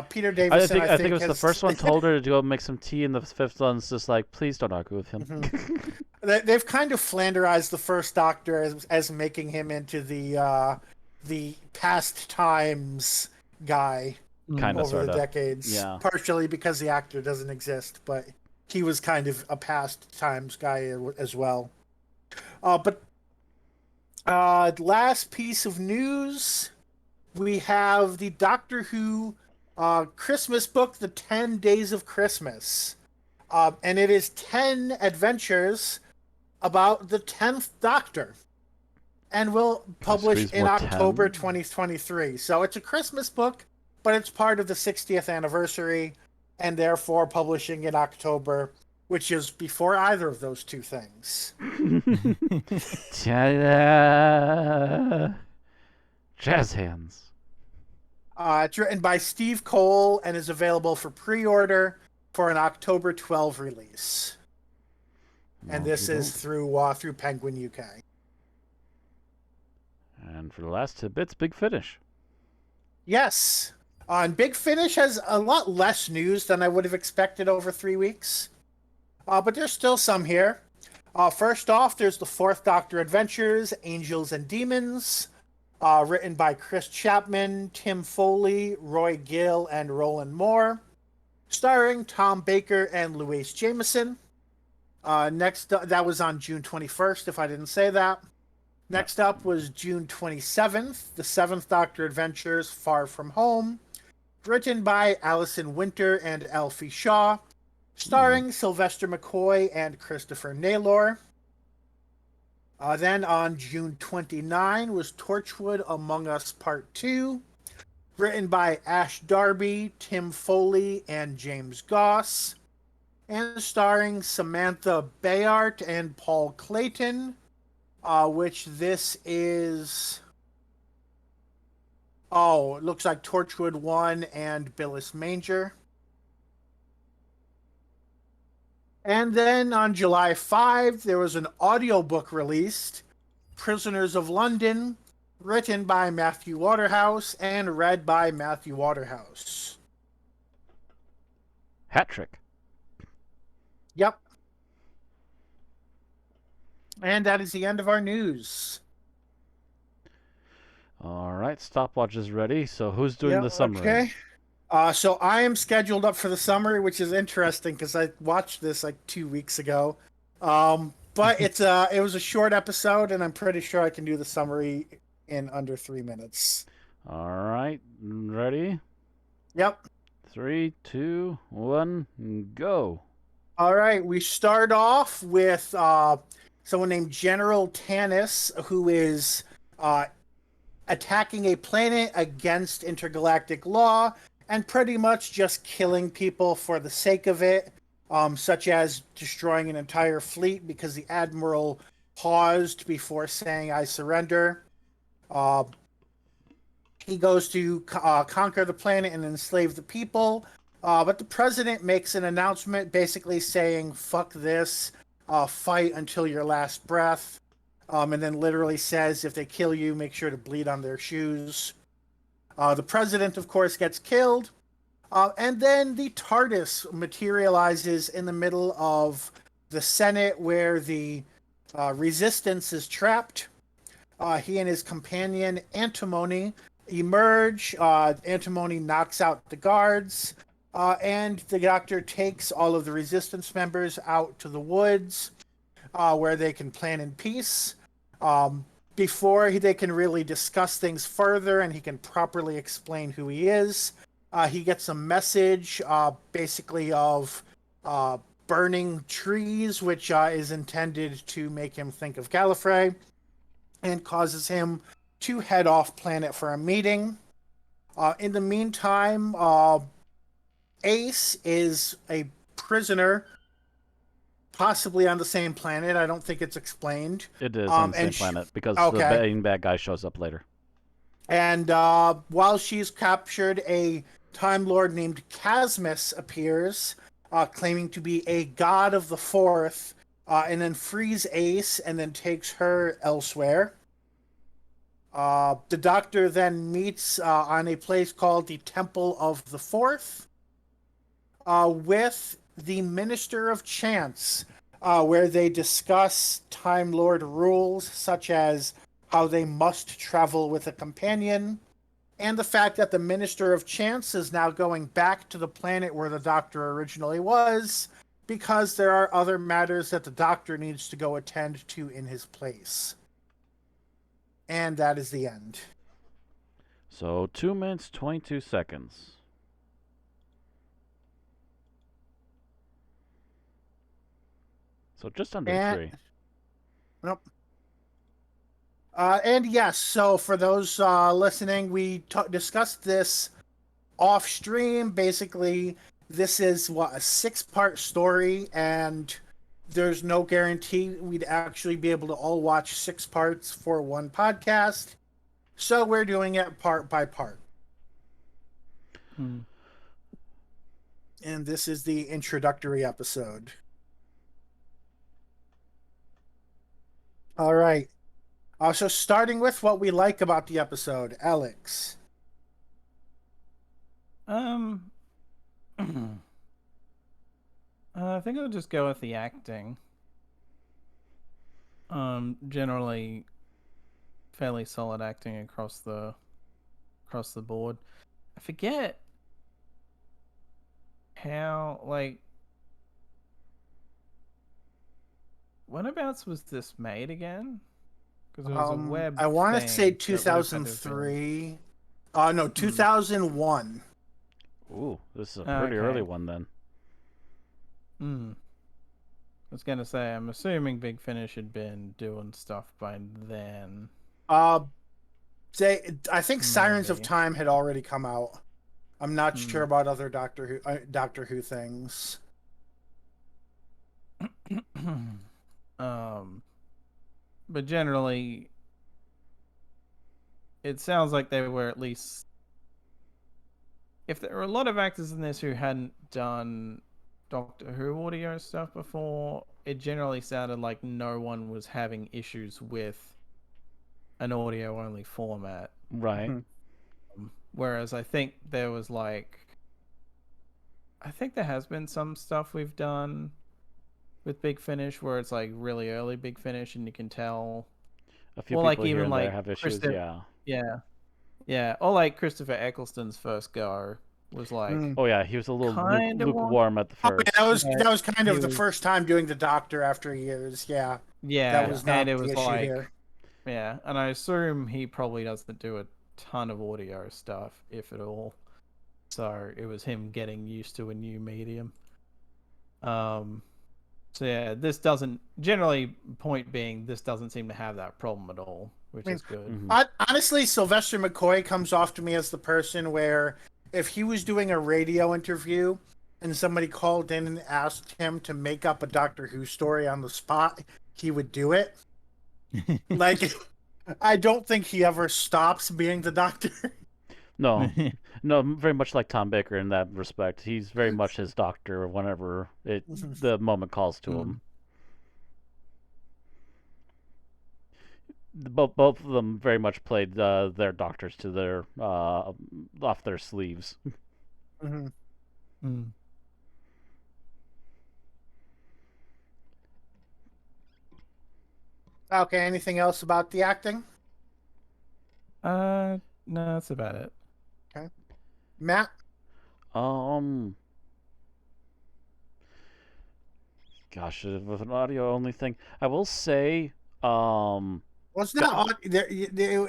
A: Peter Davison.
B: I think it was the
A: has
B: first one told her to go make some tea, and the fifth one's just like, please don't argue with him.
A: They've kind of flanderized the first Doctor as making him into the past times guy
B: Kind of,
A: over
B: sort
A: the
B: of.
A: decades.
B: Yeah.
A: Partially because the actor doesn't exist, but he was kind of a past times guy as well. But last piece of news, we have the Doctor Who Christmas book, The 10 Days of Christmas. And it is 10 adventures about the 10th Doctor. And will publish
B: squeeze
A: in
B: more
A: October
B: 10?
A: 2023. So it's a Christmas book, but it's part of the 60th anniversary, and therefore publishing in October, which is before either of those two things.
B: Ta-da! Jazz hands.
A: It's written by Steve Cole and is available for pre-order for an October 12 release. And this is through Penguin UK.
B: And for the last tidbits, Big Finish.
A: Yes. And Big Finish has a lot less news than I would have expected over 3 weeks. But there's still some here. First off, there's the Fourth Doctor Adventures, Angels and Demons, written by Chris Chapman, Tim Foley, Roy Gill, and Roland Moore, starring Tom Baker and Louise Jameson. That was on June 21st, if I didn't say that. Next up was June 27th, The Seventh Doctor Adventures, Far From Home, written by Alison Winter and Alfie Shaw, starring Sylvester McCoy and Christopher Naylor. Then on June 29 was Torchwood Among Us Part 2, written by Ash Darby, Tim Foley, and James Goss, and starring Samantha Bayart and Paul Clayton, which this is... Oh, it looks like Torchwood 1 and Billis Manger. And then on July 5, there was an audiobook released, Prisoners of London, written by Matthew Waterhouse and read by Matthew Waterhouse.
B: Hat trick.
A: Yep. And that is the end of our news.
B: All right, stopwatch is ready. So who's doing the summary?
A: Okay. So I am scheduled up for the summary, which is interesting because I watched this like 2 weeks ago. But it was a short episode, and I'm pretty sure I can do the summary in under 3 minutes.
B: All right, ready?
A: Yep.
B: 3, 2, 1, go.
A: All right, we start off with someone named General Tanis, who is attacking a planet against intergalactic law and pretty much just killing people for the sake of it, such as destroying an entire fleet because the Admiral paused before saying, "I surrender." He goes to conquer the planet and enslave the people, but the president makes an announcement basically saying, "Fuck this, fight until your last breath," and then literally says, if they kill you, make sure to bleed on their shoes. The president, of course, gets killed, and then the TARDIS materializes in the middle of the Senate where the Resistance is trapped. He and his companion, Antimony, emerge. Antimony knocks out the guards. And the doctor takes all of the resistance members out to the woods where they can plan in peace. Before they can really discuss things further and he can properly explain who he is, he gets a message basically of burning trees, which is intended to make him think of Gallifrey and causes him to head off planet for a meeting. In the meantime, Ace is a prisoner, possibly on the same planet. I don't think it's explained.
B: It is on the same
A: And
B: planet because the
A: okay.
B: main bad guy shows up later.
A: And while she's captured, a Time Lord named Casmus appears, claiming to be a god of the Fourth, and then frees Ace and then takes her elsewhere. The Doctor then meets on a place called the Temple of the Fourth with the Minister of Chance, where they discuss Time Lord rules such as how they must travel with a companion, and the fact that the Minister of Chance is now going back to the planet where the Doctor originally was, because there are other matters that the Doctor needs to go attend to in his place. And that is the end.
B: So 2 minutes 22 seconds. So just under
A: And,
B: 3.
A: nope. And yes, so for those listening, we discussed this off stream. Basically, this is what, a 6-part story, and there's no guarantee we'd actually be able to all watch 6 parts for one podcast. So we're doing it part by part.
C: Hmm.
A: And this is the introductory episode. All right. So starting with what we like about the episode, Alex.
C: I think I'll just go with the acting. Generally fairly solid acting across the board. I forget how, like, whenabouts was this made again? Because it was a web.
A: I want to say
C: thing that would have had to have been-
A: 2003. No, 2001.
B: Ooh, this is a pretty early one then.
C: I was gonna say, I'm assuming Big Finish had been doing stuff by then.
A: I think Sirens of
C: Maybe.
A: Time had already come out. I'm not sure about other Doctor Who things.
C: But generally, it sounds like they were at least. If there were a lot of actors in this who hadn't done Doctor Who audio stuff before, it generally sounded like no one was having issues with an audio only format.
B: Right.
C: Whereas I think there was I think there has been some stuff we've done with Big Finish where it's like really early Big Finish and you can tell.
B: A few
C: Or
B: people here
C: even
B: and there have issues, yeah.
C: Yeah. Or like Christopher Eccleston's first go was like.
B: Oh yeah, he was a little lukewarm at the
A: Oh,
B: first.
A: yeah, that was kind of the first time doing the Doctor after years. Yeah.
C: Yeah,
A: that was not
C: and it
A: the
C: was
A: issue here.
C: Yeah, and I assume he probably doesn't do a ton of audio stuff, if at all. So it was him getting used to a new medium. So yeah, this doesn't generally. Point being, this doesn't seem to have that problem at all, which is good.
A: Honestly, Sylvester McCoy comes off to me as the person where if he was doing a radio interview and somebody called in and asked him to make up a Doctor Who story on the spot, he would do it. Like, I don't think he ever stops being the Doctor.
B: No, very much like Tom Baker in that respect. He's very much his doctor whenever the moment calls to him. Both of them very much played their doctors to their off their sleeves.
A: Okay, anything else about the acting?
C: No, that's about it.
A: Okay. Matt?
B: Um, gosh, with an audio only thing, I will say,
A: Was
B: go-
A: that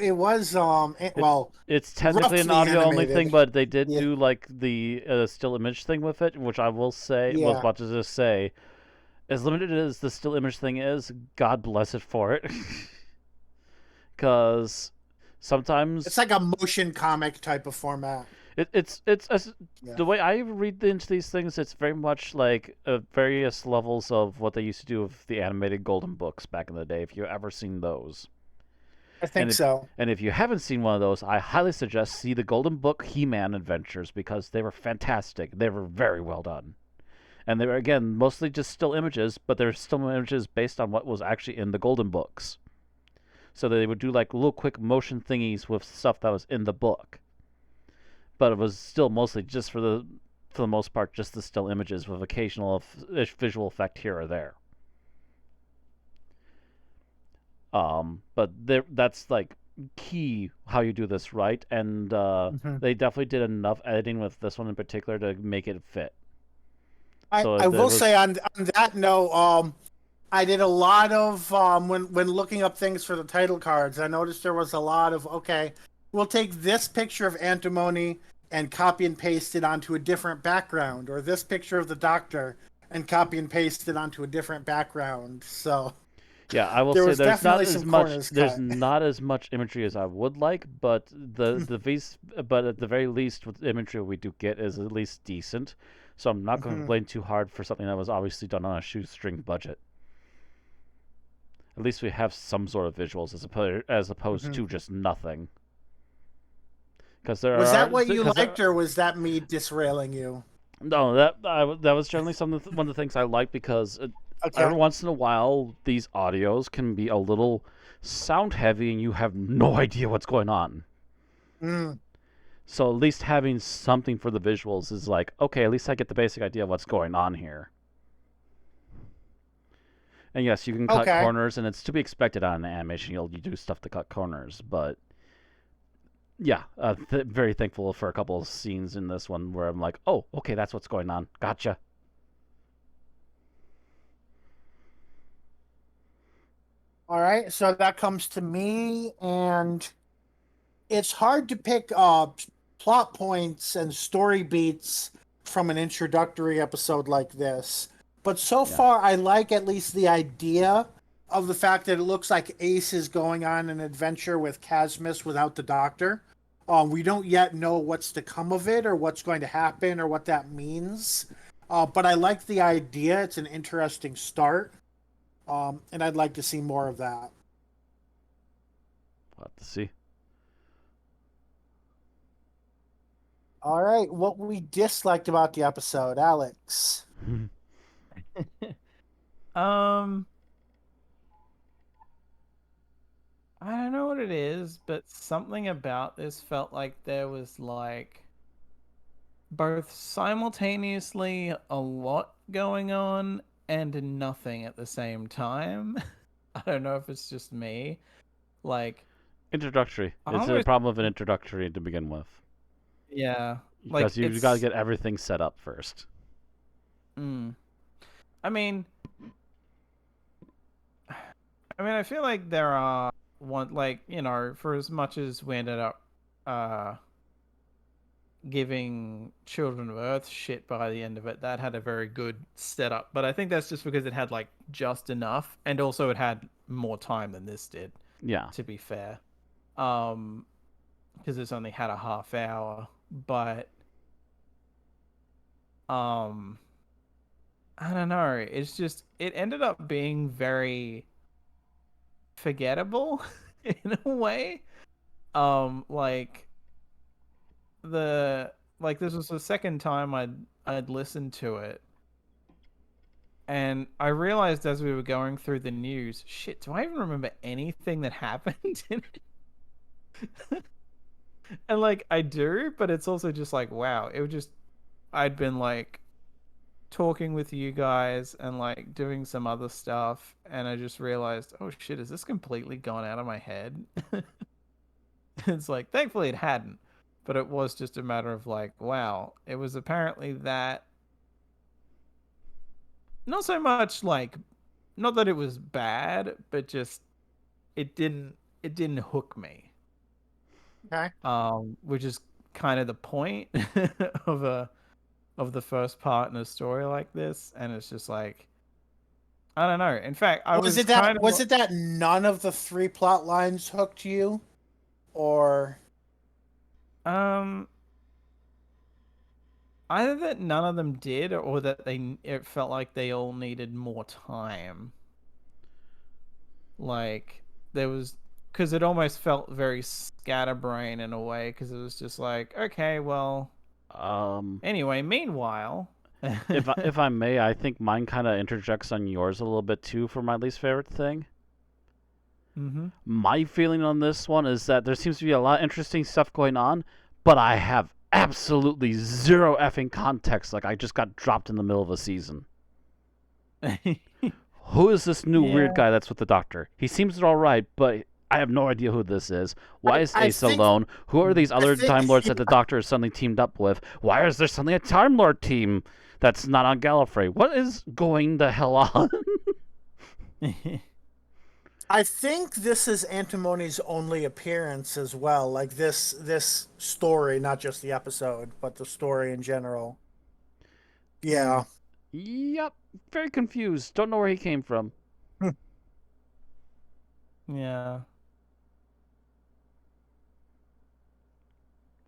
A: it was
B: it,
A: well,
B: it's technically an
A: roughly
B: audio only
A: animated.
B: thing, but they did
A: Yeah.
B: do like the still image thing with it, which I will say was
A: Yeah.
B: about to just say, as limited as the still image thing is, God bless it for it, because
A: It's
B: sometimes
A: like a motion comic type of format.
B: it's as
A: Yeah.
B: the way I read into these things, it's very much like various levels of what they used to do with the animated Golden Books back in the day. If you've ever seen those,
A: I
B: and
A: think so.
B: if you haven't seen one of those, I highly suggest see the Golden Book He-Man adventures because they were fantastic. They were very well done, and they were again mostly just still images, but they're still images based on what was actually in the Golden Books. So they would do like little quick motion thingies with stuff that was in the book, but it was still mostly just for the most part just the still images with occasional visual effect here or there. But that's like key how you do this right, and
A: Hmm.
B: they definitely did enough editing with this one in particular to make it fit.
A: I
B: So
A: I
B: there
A: will say
B: was
A: on that note, I did a lot of when looking up things for the title cards. I noticed there was a lot of okay, we'll take this picture of antimony and copy and paste it onto a different background, or this picture of the doctor and copy and paste it onto a different background. So
B: yeah, I will
A: there
B: say
A: was definitely some corners
B: there's
A: cut.
B: not as much imagery as I would like, but but at the very least with imagery we do get is at least decent. So I'm not going to
A: Hmm.
B: complain too hard for something that was obviously done on a shoestring budget. At least we have some sort of visuals as opposed
A: Hmm.
B: to just nothing. Because
A: Was that what you liked, or was that me disrailing you?
B: no, that was generally one of the things I like because
A: Okay.
B: every once in a while these audios can be a little sound heavy and you have no idea what's going on.
A: Mm.
B: So at least having something for the visuals is like, okay, at least I get the basic idea of what's going on here. And yes, you can cut
A: Okay.
B: corners, and it's to be expected on an animation. You do stuff to cut corners, but yeah, very thankful for a couple of scenes in this one where I'm like, oh, okay, that's what's going on. Gotcha.
A: All right. So that comes to me, and it's hard to pick plot points and story beats from an introductory episode like this. But so
B: Yeah.
A: far, I like at least the idea of the fact that it looks like Ace is going on an adventure with Casmus without the Doctor. We don't yet know what's to come of it or what's going to happen or what that means. But I like the idea. It's an interesting start. And I'd like to see more of that.
B: We'll have to see.
A: All right, what we disliked about the episode, Alex.
C: Um, I don't know what it is, but something about this felt like there was like both simultaneously a lot going on and nothing at the same time. I don't know if it's just me. Like,
B: Introductory.
C: I
B: It's a
C: almost,
B: problem of an introductory to begin with.
C: yeah, like
B: Because you've got to
C: it's,
B: get everything set up first.
C: mm, I mean, I feel like there are one, like, for as much as we ended up, uh, giving Children of Earth shit by the end of it, that had a very good setup. But I think that's just because it had like just enough, and also it had more time than this did.
B: Yeah.
C: To be fair, because it's only had a half hour. But I don't know. It's just it ended up being very forgettable in a way. Like this was the second time I'd listened to it, and I realized as we were going through the news, shit, do I even remember anything that happened in it? And like I do, but it's also just like wow, it was just I'd been like talking with you guys and like doing some other stuff, and I just realized, oh shit, is this completely gone out of my head? It's like thankfully it hadn't. but it was just a matter of like, wow, it was apparently that. Not so much like, not that it was bad, but just it didn't hook me.
A: Okay.
C: Which is kind of the point of the first part in a story like this, and it's just like, I don't know. In fact, I was kind of
A: was it that none of the 3 plot lines hooked you, or
C: um either that none of them did, or that it felt like they all needed more time. Like there was, because it almost felt very scatterbrain in a way, because it was just like, okay, well, anyway, meanwhile,
B: if I may, I think mine kind of interjects on yours a little bit too for my least favorite thing.
C: mm-hmm.
B: My feeling on this one is that there seems to be a lot of interesting stuff going on, but I have absolutely zero effing context. Like I just got dropped in the middle of a season. Who is this new weird guy that's with the doctor? He seems all right, but I have no idea who this is. Why is Ace alone? Who are these other Time Lords that the Doctor is suddenly teamed up with? Why is there suddenly a Time Lord team that's not on Gallifrey? What is going the hell on?
A: I think this is Antimony's only appearance as well. Like this story, not just the episode, but the story in general. Yeah.
B: Yep. Very confused. Don't know where he came from.
C: Yeah.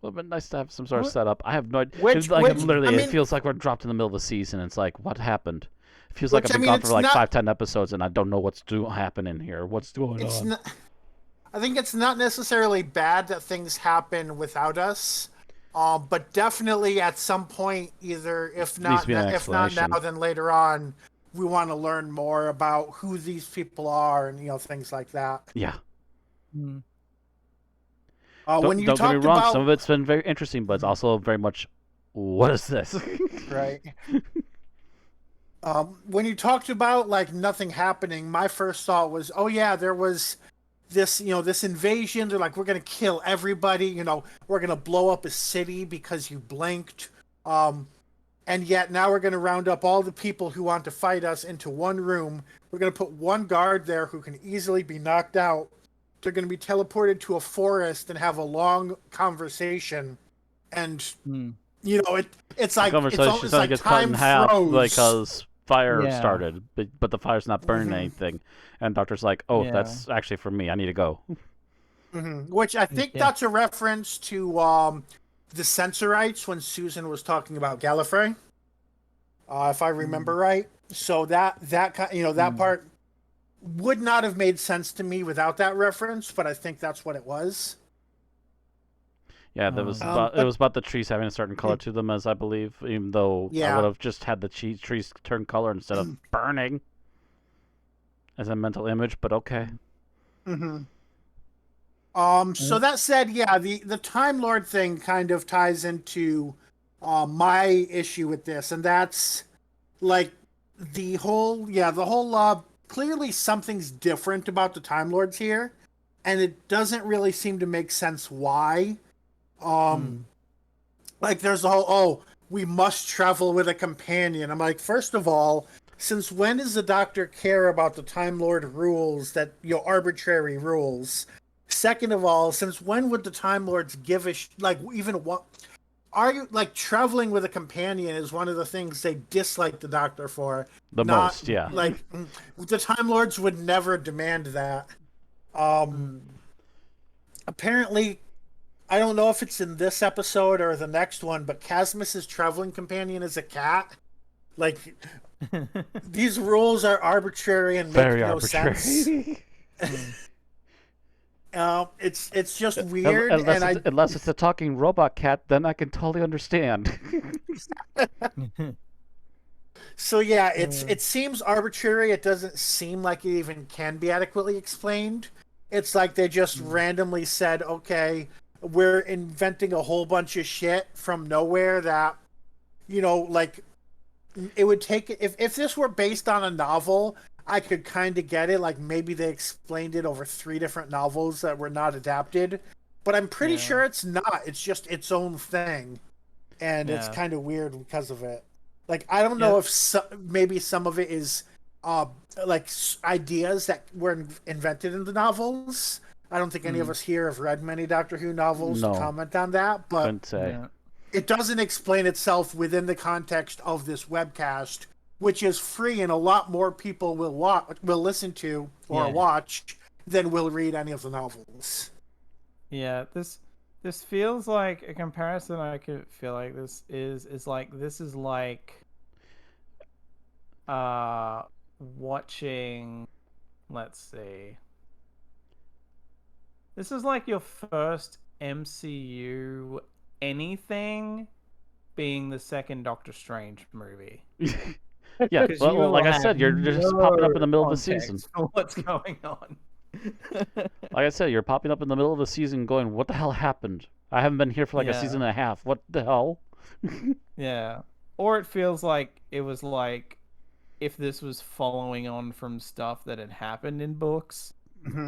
B: Would have been nice to have some sort of setup. I have no idea.
A: Which,
B: it feels like we're dropped in the middle of the season. It's like, what happened? It feels like I've been gone for like 5-10 episodes, and I don't know what's to happen in here. What's going on?
A: I think it's not necessarily bad that things happen without us, but definitely at some point, either if not now, then later on, we want to learn more about who these people are and things like that.
B: Yeah.
C: Mm.
A: When you
B: don't get me wrong,
A: about...
B: some of it's been very interesting, but it's also very much, what is this?
A: Right. When you talked about like nothing happening, my first thought was, oh yeah, there was this, this invasion. They're like, we're gonna kill everybody. We're gonna blow up a city because you blinked. And yet now we're gonna round up all the people who want to fight us into one room. We're gonna put one guard there who can easily be knocked out. They're going to be teleported to a forest and have a long conversation, and it's like
B: conversation
A: it's like
B: cut in half
A: froze.
B: Because fire started, but the fire's not burning anything, and Doctor's like, "Oh, that's actually for me. I need to go."
A: Which I think that's a reference to the Sensorites when Susan was talking about Gallifrey, if I remember right. So that part would not have made sense to me without that reference, but I think that's what it was.
B: Yeah, it was about the trees having a certain color to them, as I believe, even though I would have just had the trees turn color instead of burning as a mental image, but okay.
A: So that said, the Time Lord thing kind of ties into my issue with this, and that's like the whole clearly something's different about the Time Lords here, and it doesn't really seem to make sense why. Like there's the whole, we must travel with a companion. I'm like, first of all, since when does the Doctor care about the Time Lord rules, that arbitrary rules? Second of all, since when would the Time Lords give a even what? Are you like traveling with a companion is one of the things they dislike the Doctor for.
B: Most, yeah.
A: Like the Time Lords would never demand that. Apparently, I don't know if it's in this episode or the next one, but Casmus's traveling companion is a cat. Like these rules are arbitrary and make no sense. It's just weird,
B: unless it's a talking robot cat, then I can totally understand.
A: So yeah, it seems arbitrary. It doesn't seem like it even can be adequately explained. It's like they just randomly said, "Okay, we're inventing a whole bunch of shit from nowhere that, like it would take if this were based on a novel." I could kind of get it. Like maybe they explained it over 3 different novels that were not adapted. but I'm pretty
C: Yeah.
A: sure it's not. It's just its own thing, and it's
C: Yeah.
A: kind of weird because of it. Like, I don't
C: Yeah.
A: know if maybe some of it is like ideas that were invented in the novels. I don't think any of us here have read many Doctor Who novels to
B: No.
A: comment on that, but
B: Couldn't say.
C: Yeah.
A: it doesn't explain itself within the context of this webcast, which is free and a lot more people will listen to or
C: Yeah.
A: watch than will read any of the novels.
C: Yeah, this feels like a comparison I could feel like this is like watching, let's see. This is like your first MCU anything being the second Doctor Strange movie.
B: Yeah,
C: 'Cause
B: well,
C: you
B: like I
C: have
B: said, you're just popping up in the middle of the
C: context
B: season.
C: for what's going on.
B: Like I said, you're popping up in the middle of the season going, what the hell happened? I haven't been here for like a season and a half. What the hell?
C: Yeah. Or it feels like it was like if this was following on from stuff that had happened in books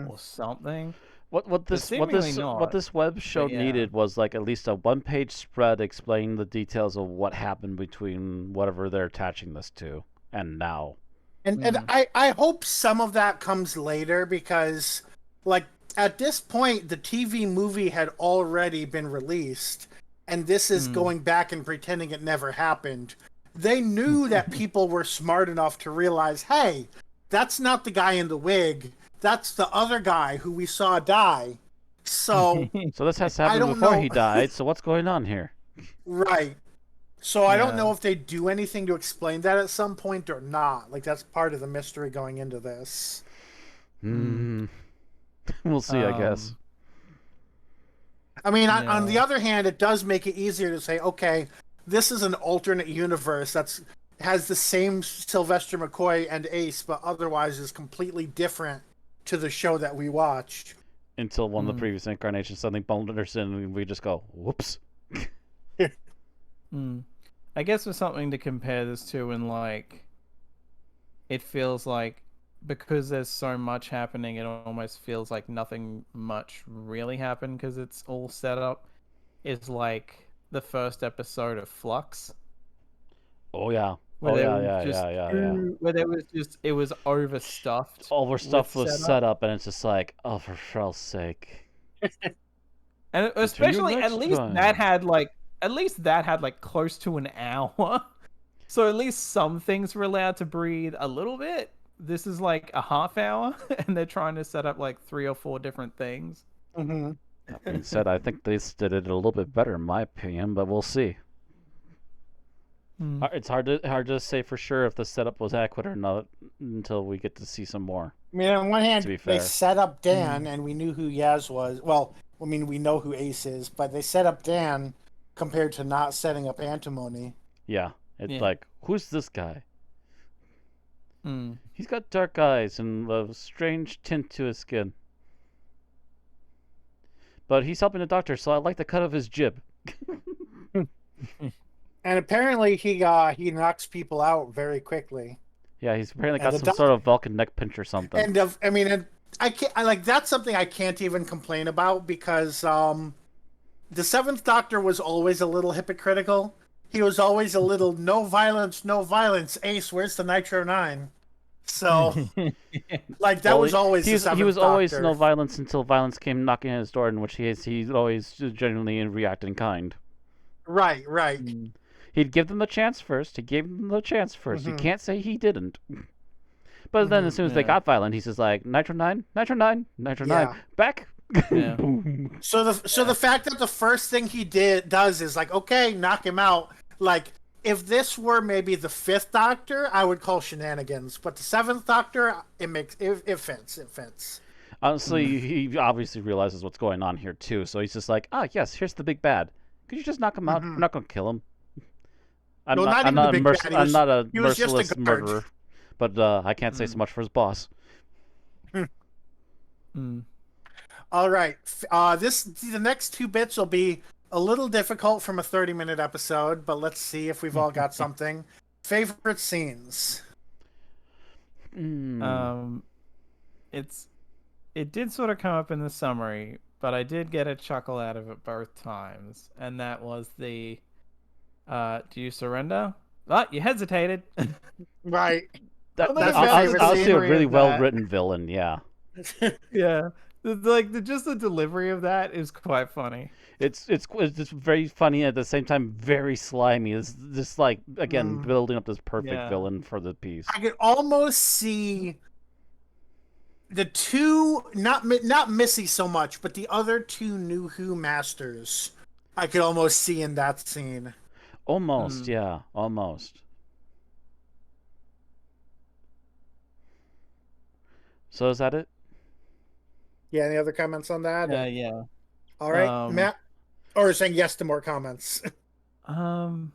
C: or something.
B: What
C: seemingly not,
B: this web show
C: yeah.
B: needed was like at least a one-page spread explaining the details of what happened between whatever they're attaching this to and now.
A: And I hope some of that comes later because, like, at this point, the TV movie had already been released, and this is going back and pretending it never happened. They knew that people were smart enough to realize, hey, that's not the guy in the wig. That's the other guy who we saw die. So,
B: So this has happened before he died, so what's going on here?
A: right. So I don't know if they do anything to explain that at some point or not. Like, that's part of the mystery going into this.
B: We'll see, I guess.
A: I mean, on the other hand, it does make it easier to say, okay, this is an alternate universe that's has the same Sylvester McCoy and Ace, but otherwise is completely different to the show that we watched.
B: Until one of the previous incarnations suddenly blunders in and we just go, whoops.
C: I guess with something to compare this to, and like, it feels like because there's so much happening, it almost feels like nothing much really happened because it's all set up. Is like the first episode of Flux.
B: Oh yeah.
C: Where
B: Yeah.
C: Where there was just it was overstuffed.
B: All our stuff was set up, and it's just like, oh, for hell's sake.
C: And especially at least that had like close to an hour. So at least some things were allowed to breathe a little bit. This is like a half hour, and they're trying to set up like 3 or 4 different things.
B: That being said, I think they did it a little bit better, in my opinion, but we'll see. It's hard to say for sure if the setup was adequate or not until we get to see some more.
A: I mean, on one hand, they set up Dan, and we knew who Yaz was. Well, I mean, we know who Ace is, but they set up Dan compared to not setting up Antimony.
B: Yeah, it's like, who's this guy? He's got dark eyes and a strange tint to his skin. But he's helping the doctor, so I like the cut of his jib.
A: And apparently he knocks people out very quickly.
B: Yeah, he's apparently got some sort of Vulcan neck pinch or something.
A: And I mean, that's something I can't even complain about because the Seventh Doctor was always a little hypocritical. He was always a little no violence, Ace, where's the Nitro 9? So, like, that was always the Seventh Doctor.
B: He was always no violence until violence came knocking at his door, in which he's always genuinely reacting in kind.
A: Right.
B: He'd give them the chance first. You can't say he didn't. But then as soon as they got violent, he's just like, Nitro 9, back.
C: Yeah.
A: So the fact that the first thing he does is like, okay, knock him out. Like, if this were maybe the Fifth Doctor, I would call shenanigans. But the Seventh Doctor, it fits.
B: Honestly, he obviously realizes what's going on here too. So he's just like, yes, here's the big bad. Could you just knock him out? We're not going to kill him. I'm not a merciless murderer, but I can't say so much for his boss.
A: All right, the next 2 bits will be a little difficult from a 30-minute episode, but let's see if we've all got something. Favorite scenes.
C: It did sort of come up in the summary, but I did get a chuckle out of it both times, and that was the "Do you surrender?" Ah, you hesitated.
A: Right.
B: That,
C: Well,
A: That's
C: the
A: your
B: I
A: favorite
B: honestly a
C: delivery
B: really
C: of
B: well
C: that-
B: written villain. Yeah,
C: Yeah, just the delivery of that is quite funny.
B: it's just very funny at the same time, very slimy. It's just like again
A: Mm.
B: building up this perfect
C: Yeah.
B: villain for the piece.
A: I could almost see the two, not Missy so much, but the other two New Who masters. I could almost see in that scene.
B: Almost, yeah, almost. So is that it?
A: Yeah. Any other comments on that?
C: Yeah.
A: All right,
C: Um,
A: Matt. Or saying yes to more comments.
C: Um,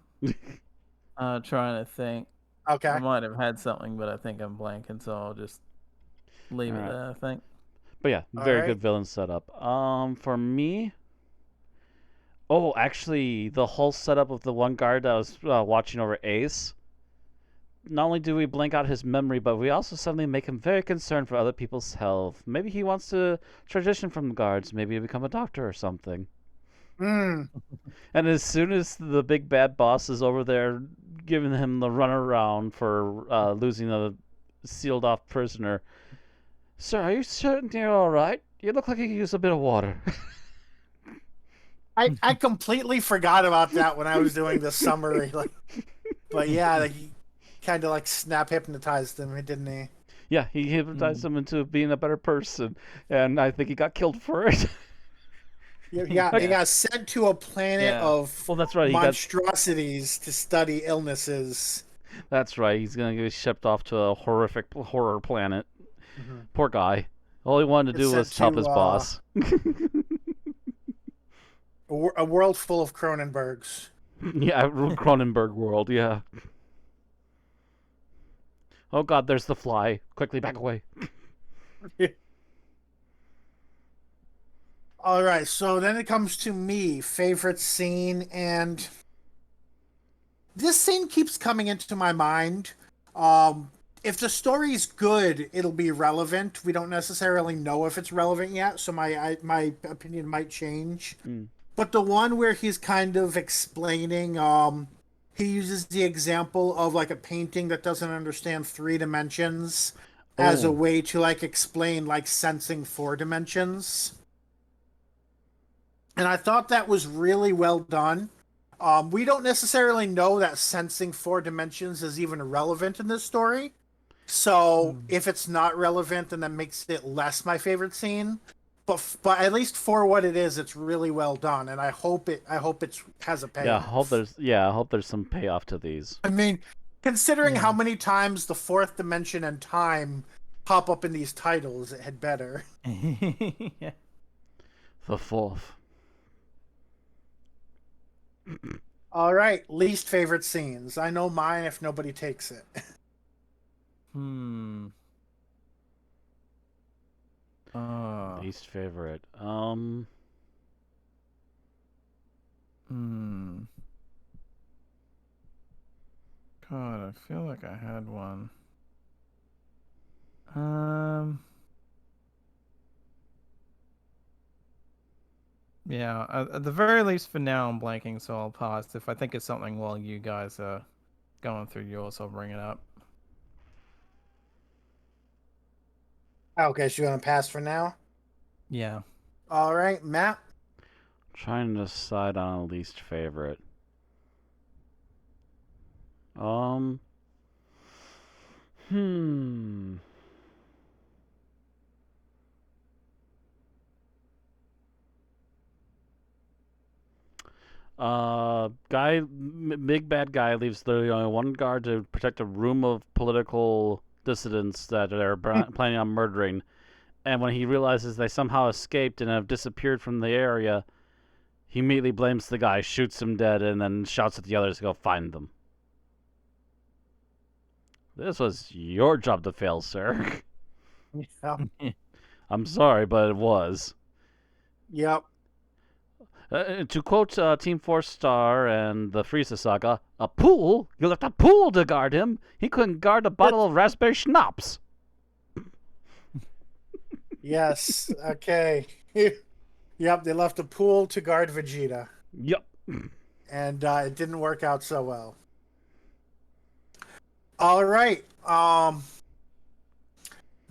C: trying to think.
A: Okay.
C: I might have had something, but I think I'm blanking, so I'll just leave it
B: Alright.
C: there. I think.
B: But yeah,
A: All
B: very
A: right.
B: good villain setup. For me, oh, actually, the whole setup of the one guard that was watching over Ace. Not only do we blank out his memory, but we also suddenly make him very concerned for other people's health. Maybe he wants to transition from the guards, maybe become a doctor or something.
A: Mm.
B: And as soon as the big bad boss is over there giving him the runaround for losing a sealed off prisoner, sir, are you certain you're all right? You look like you could use a bit of water.
A: I completely forgot about that when I was doing the summary. But yeah, he kind of like snap hypnotized him, didn't he?
B: Yeah, he hypnotized him into being a better person, and I think he got killed for it.
A: He got sent to a planet
C: Yeah.
A: of
B: Well, that's right.
A: monstrosities to study illnesses.
B: That's right. He's gonna get shipped off to a horrific horror planet.
A: Mhm.
B: Poor guy. All he wanted to
A: Gets
B: do was
A: sent
B: help
A: to,
B: his boss.
A: A world full of Cronenbergs.
B: Yeah, Cronenberg world. Yeah. Oh God, there's the fly. Quickly back away.
A: All right, so then it comes to me, favorite scene, and this scene keeps coming into my mind. If the story's good, it'll be relevant. We don't necessarily know if it's relevant yet, so my opinion might change.
B: Mm.
A: But the one where he's kind of explaining, he uses the example of like a painting that doesn't understand 3 dimensions as a
B: Oh.
A: way to like explain like sensing 4 dimensions. And I thought that was really well done. We don't necessarily know that sensing 4 dimensions is even relevant in this story. So if it's not relevant, then that makes it less my favorite scene. But at least for what it is, it's really well done, and I hope it has a payoff.
B: I hope there's some payoff to these.
A: I mean, considering
C: Yeah.
A: how many times the 4th dimension and time pop up in these titles, it had better.
C: Yeah.
B: The fourth.
A: All right, least favorite scenes. I know mine if nobody takes it.
B: Least favorite.
C: God, I feel like I had one. Yeah, at the very least for now, I'm blanking, so I'll pass. If I think of something while you guys are going through yours, I'll bring it up.
A: Okay, so you want to pass for now?
C: Yeah.
A: All right, Matt.
B: Trying to decide on a least favorite. Big bad guy leaves literally only one guard to protect a room of political dissidents that they're planning on murdering. And when he realizes they somehow escaped and have disappeared from the area, he immediately blames the guy, shoots him dead, and then shouts at the others to go find them. This was your job to fail, sir.
A: Yeah.
B: I'm sorry, but it was.
A: Yep.
B: To quote Team 4-Star and the Frieza saga, a pool? You left a pool to guard him? He couldn't guard a bottle of raspberry schnapps.
A: Yes. Okay. Yep, they left a pool to guard Vegeta,
B: Yep.
A: and it didn't work out so well. All right.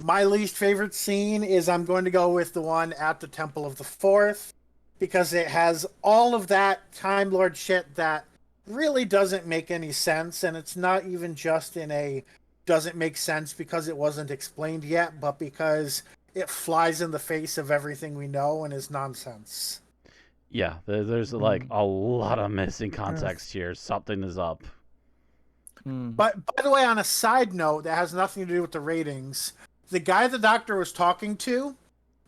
A: My least favorite scene is I'm going to go with the one at the Temple of the Fourth because it has all of that Time Lord shit that really doesn't make any sense, and it's not even just in a doesn't make sense because it wasn't explained yet, but because it flies in the face of everything we know and is nonsense.
B: Yeah, there's like a lot of missing context here. Something is up.
A: But by the way, on a side note that has nothing to do with the ratings, the guy the doctor was talking to,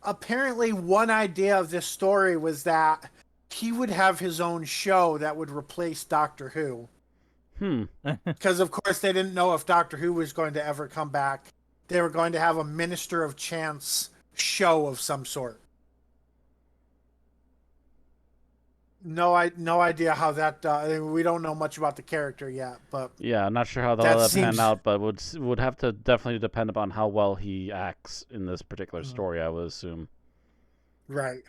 A: apparently one idea of this story was that he would have his own show that would replace Doctor Who. Because of course they didn't know if Doctor Who was going to ever come back. They were going to have a Minister of Chance show of some sort. No idea how that. We don't know much about the character yet, but
B: Yeah, I'm not sure how that'll pan out, but would have to definitely depend upon how well he acts in this particular story, I would assume.
A: Right.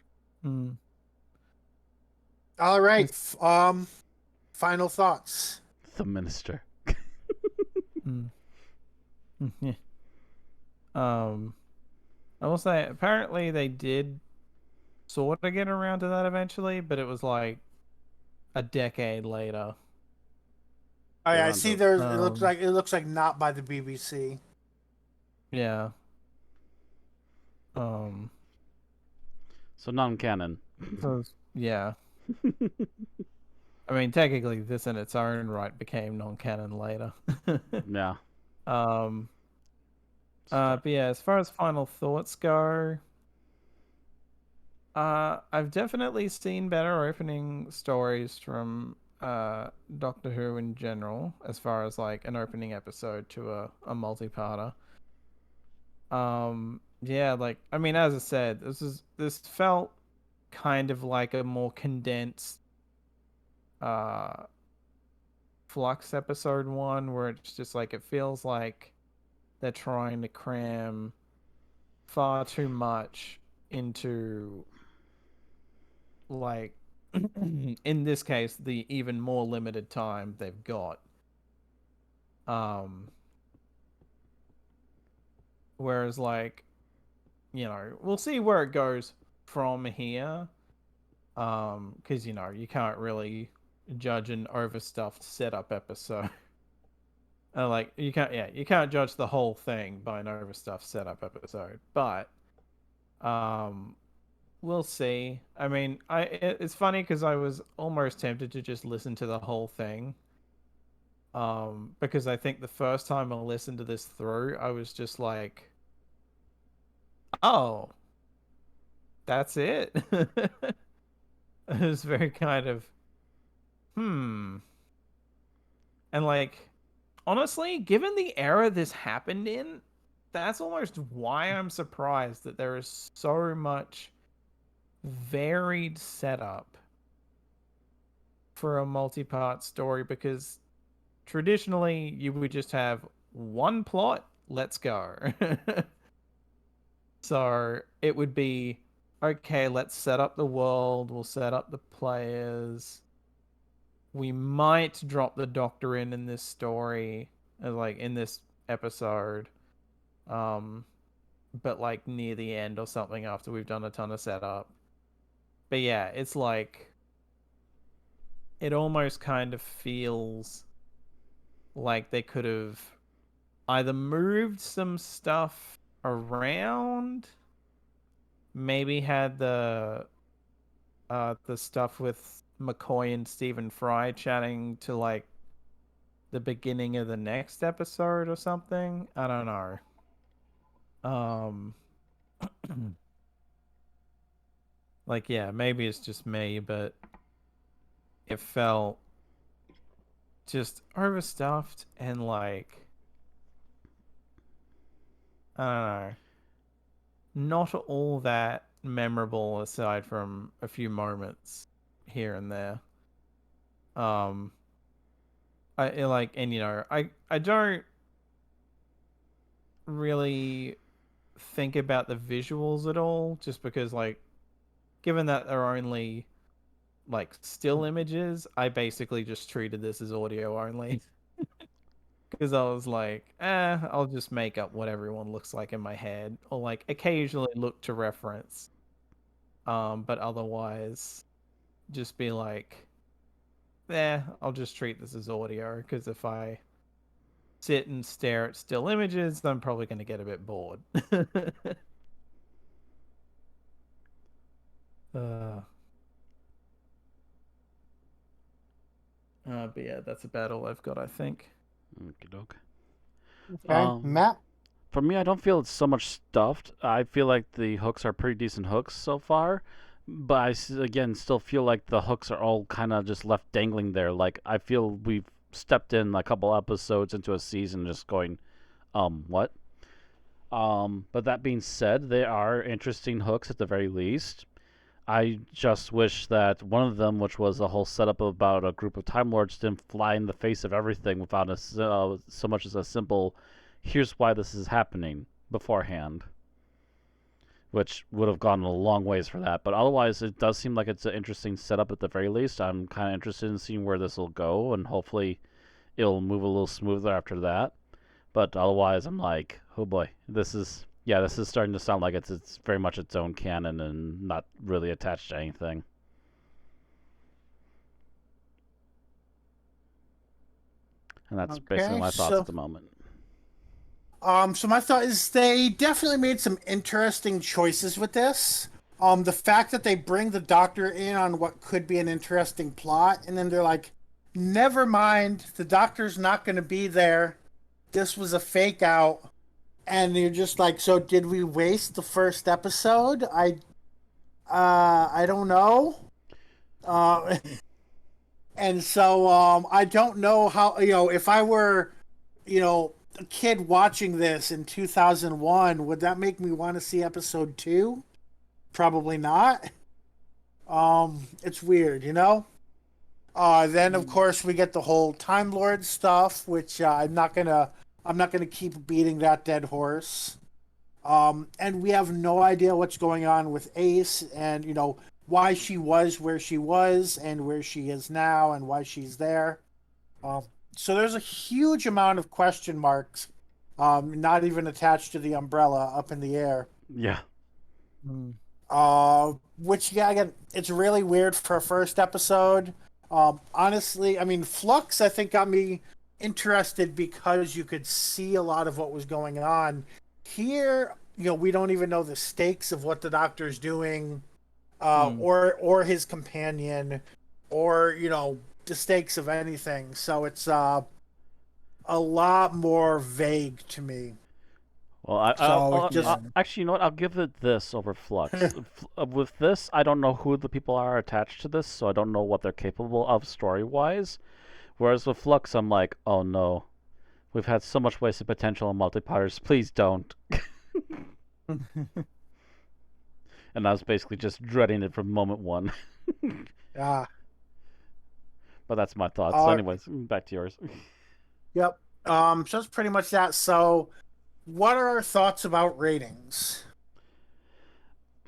A: All right. Final thoughts.
B: The Minister.
C: I will say, apparently they did sort of get around to that eventually, but it was like a decade later.
A: Oh, yeah, I see. There's. It looks like not by the BBC.
C: Yeah.
B: So non-canon.
C: Yeah. I mean, technically, this in its own right became non-canon later.
B: Yeah.
C: But yeah, as far as final thoughts go, I've definitely seen better opening stories from Doctor Who in general, as far as like an opening episode to a multi-parter. Yeah, like I mean, as I said, this felt kind of like a more condensed Flux episode 1, where it's just like it feels like they're trying to cram far too much into, like, in this case, the even more limited time they've got. Whereas, like, you know, we'll see where it goes from here. Because, you know, you can't really judge an overstuffed setup episode. Like, you can't judge the whole thing by an overstuffed setup episode. But, we'll see. I mean, it's funny because I was almost tempted to just listen to the whole thing. Because I think the first time I listened to this through, I was just like, oh, that's it. It was very kind of, And like, honestly, given the era this happened in, that's almost why I'm surprised that there is so much varied setup for a multi-part story, because traditionally you would just have one plot, let's go. So it would be, okay, let's set up the world, we'll set up the players. We might drop the Doctor in this story, like in this episode. But like near the end or something after we've done a ton of setup. But yeah, it's like it almost kind of feels like they could have either moved some stuff around, maybe had the stuff with McCoy and Stephen Fry chatting to like the beginning of the next episode or something. I don't know. Like, yeah, maybe it's just me, but it felt just overstuffed and like, I don't know, not all that memorable aside from a few moments here and there. I like, and you know, I don't really think about the visuals at all, just because like given that there are only like still images, I basically just treated this as audio only. Because I was like, I'll just make up what everyone looks like in my head, or like occasionally look to reference. But otherwise, just be like, I'll just treat this as audio. Because if I sit and stare at still images, I'm probably going to get a bit bored. But yeah, that's about all I've got, I think.
B: Okey-doke.
A: Okay, Matt.
B: For me, I don't feel it's so much stuffed. I feel like the hooks are pretty decent hooks so far, but again still feel like the hooks are all kind of just left dangling there. Like I feel we've stepped in a couple episodes into a season just going, what? But that being said, they are interesting hooks at the very least. I just wish that one of them, which was a whole setup about a group of Time Lords, didn't fly in the face of everything without so much as a simple, here's why this is happening beforehand, which would have gone a long ways for that. But otherwise, it does seem like it's an interesting setup at the very least. I'm kind of interested in seeing where this will go, and hopefully it'll move a little smoother after that. But otherwise, I'm like, oh boy, this is starting to sound like it's very much its own canon and not really attached to anything. And that's basically my thoughts at the moment.
A: So my thought is they definitely made some interesting choices with this. The fact that they bring the Doctor in on what could be an interesting plot, and then they're like, never mind, the Doctor's not going to be there. This was a fake out. And you're just like, so did we waste the first episode? I don't know. And so I don't know how, if I were, a kid watching this in 2001, would that make me want to see episode 2? Probably not. It's weird, Then of course we get the whole Time Lord stuff, which I'm not gonna keep beating that dead horse. And we have no idea what's going on with Ace, and why she was where she was and where she is now and why she's there. So there's a huge amount of question marks, not even attached to the umbrella, up in the air.
B: Yeah.
A: Which, yeah, again, it's really weird for a first episode. Honestly, I mean, Flux, I think, got me interested because you could see a lot of what was going on. Here, we don't even know the stakes of what the Doctor's doing, or his companion, or, the stakes of anything. So it's a lot more vague to me.
B: Well, actually, you know what? I'll give it this over Flux. With this, I don't know who the people are attached to this, so I don't know what they're capable of story-wise. Whereas with Flux, I'm like, oh no, we've had so much wasted potential in multiparters. Please don't. And I was basically just dreading it from moment one.
A: Yeah.
B: But that's my thoughts. So anyways, back to yours.
A: Yep. So that's pretty much that. So, what are our thoughts about ratings?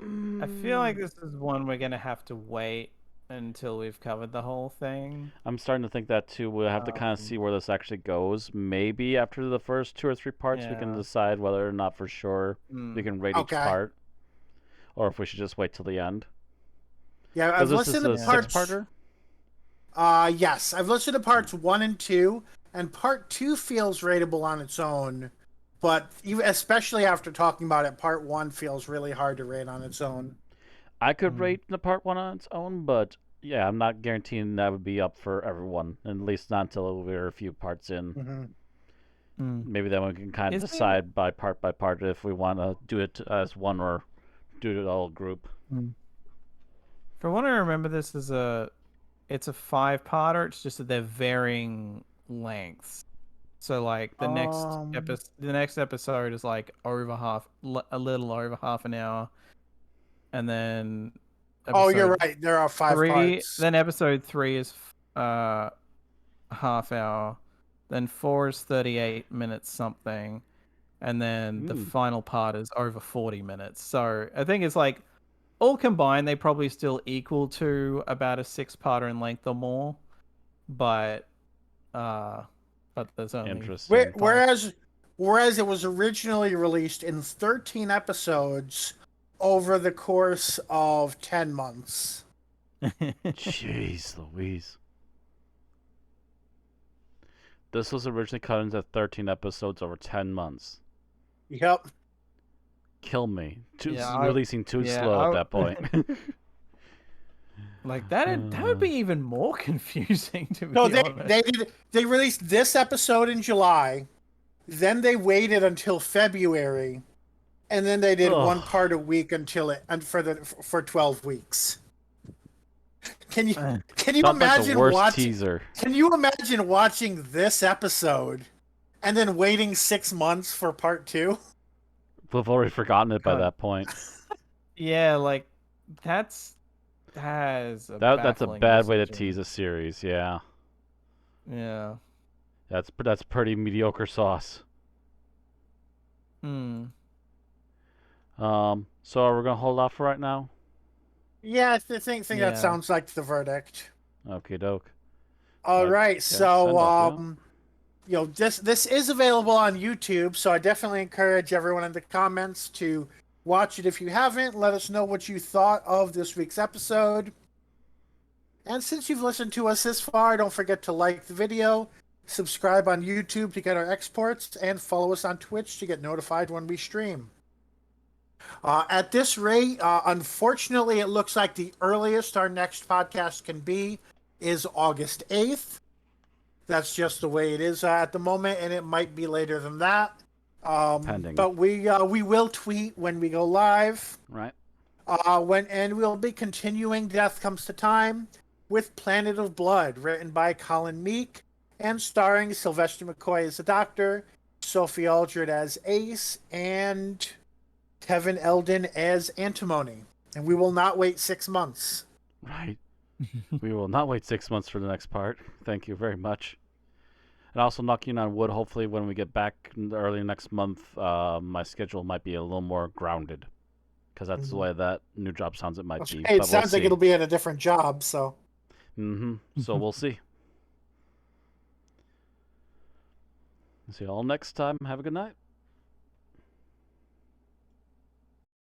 C: I feel like this is one we're gonna have to wait until we've covered the whole thing.
B: I'm starting to think that too. We'll have to kind of see where this actually goes. Maybe after the first 2 or 3 parts, we can decide whether or not for sure we can rate each part, or if we should just wait till the end.
A: Yeah, I've listened to parts.
B: 6-parter?
A: Yes, I've listened to parts 1 and 2, and part 2 feels rateable on its own, but especially after talking about it, part 1 feels really hard to rate on its own.
B: I could rate the part 1 on its own, but yeah, I'm not guaranteeing that would be up for everyone, at least not until we're a few parts in. Maybe then we can kind of decide by part if we want to do it as one or do it all group.
C: For what I remember, this is it's a 5-parter. It's just that they're varying lengths. So like the next episode is like a little over half an hour, and then
A: you're right. There are 5 parts.
C: Then episode 3 is half hour. Then 4 is 38 minutes something, and then the final part is over 40 minutes. So I think it's like all combined, they probably still equal to about a 6-parter in length or more. But there's only
B: Interesting.
A: Whereas it was originally released in 13 episodes over the course of 10 months.
B: Jeez Louise. This was originally cut into 13 episodes over 10 months.
A: Yep.
B: Kill me.
C: Yeah,
B: releasing too slow at that point.
C: Like that would be even more confusing to be
A: So
C: honest.
A: they released this episode in July, then they waited until February, and then they did one part a week for 12 weeks. Can you
B: Sounds
A: imagine
B: like the worst teaser?
A: Can you imagine watching this episode and then waiting 6 months for part 2?
B: We've already forgotten it by that point.
C: Yeah, like that's
B: a bad way to tease a series. Yeah.
C: Yeah.
B: That's pretty mediocre sauce.
C: Hmm.
B: So are we gonna hold off for right now?
A: Yeah, I think that sounds like the verdict.
B: Okie doke.
A: All right, so this is available on YouTube, so I definitely encourage everyone in the comments to watch it if you haven't. Let us know what you thought of this week's episode. And since you've listened to us this far, don't forget to like the video, subscribe on YouTube to get our exports, and follow us on Twitch to get notified when we stream. At this rate, unfortunately, it looks like the earliest our next podcast can be is August 8th. That's just the way it is at the moment, and it might be later than that.
B: Pending.
A: But we will tweet when we go live.
B: Right.
A: And we'll be continuing Death Comes to Time with Planet of Blood, written by Colin Meek and starring Sylvester McCoy as the Doctor, Sophie Aldred as Ace, and Kevin Eldon as Antimony. And we will not wait 6 months.
B: Right. We will not wait 6 months for the next part. Thank you very much. And also knocking on wood, hopefully when we get back early next month, my schedule might be a little more grounded. Because that's the way that new job sounds it might be.
A: It sounds like it'll be at a different job, so.
B: So we'll see. See you all next time. Have a good night.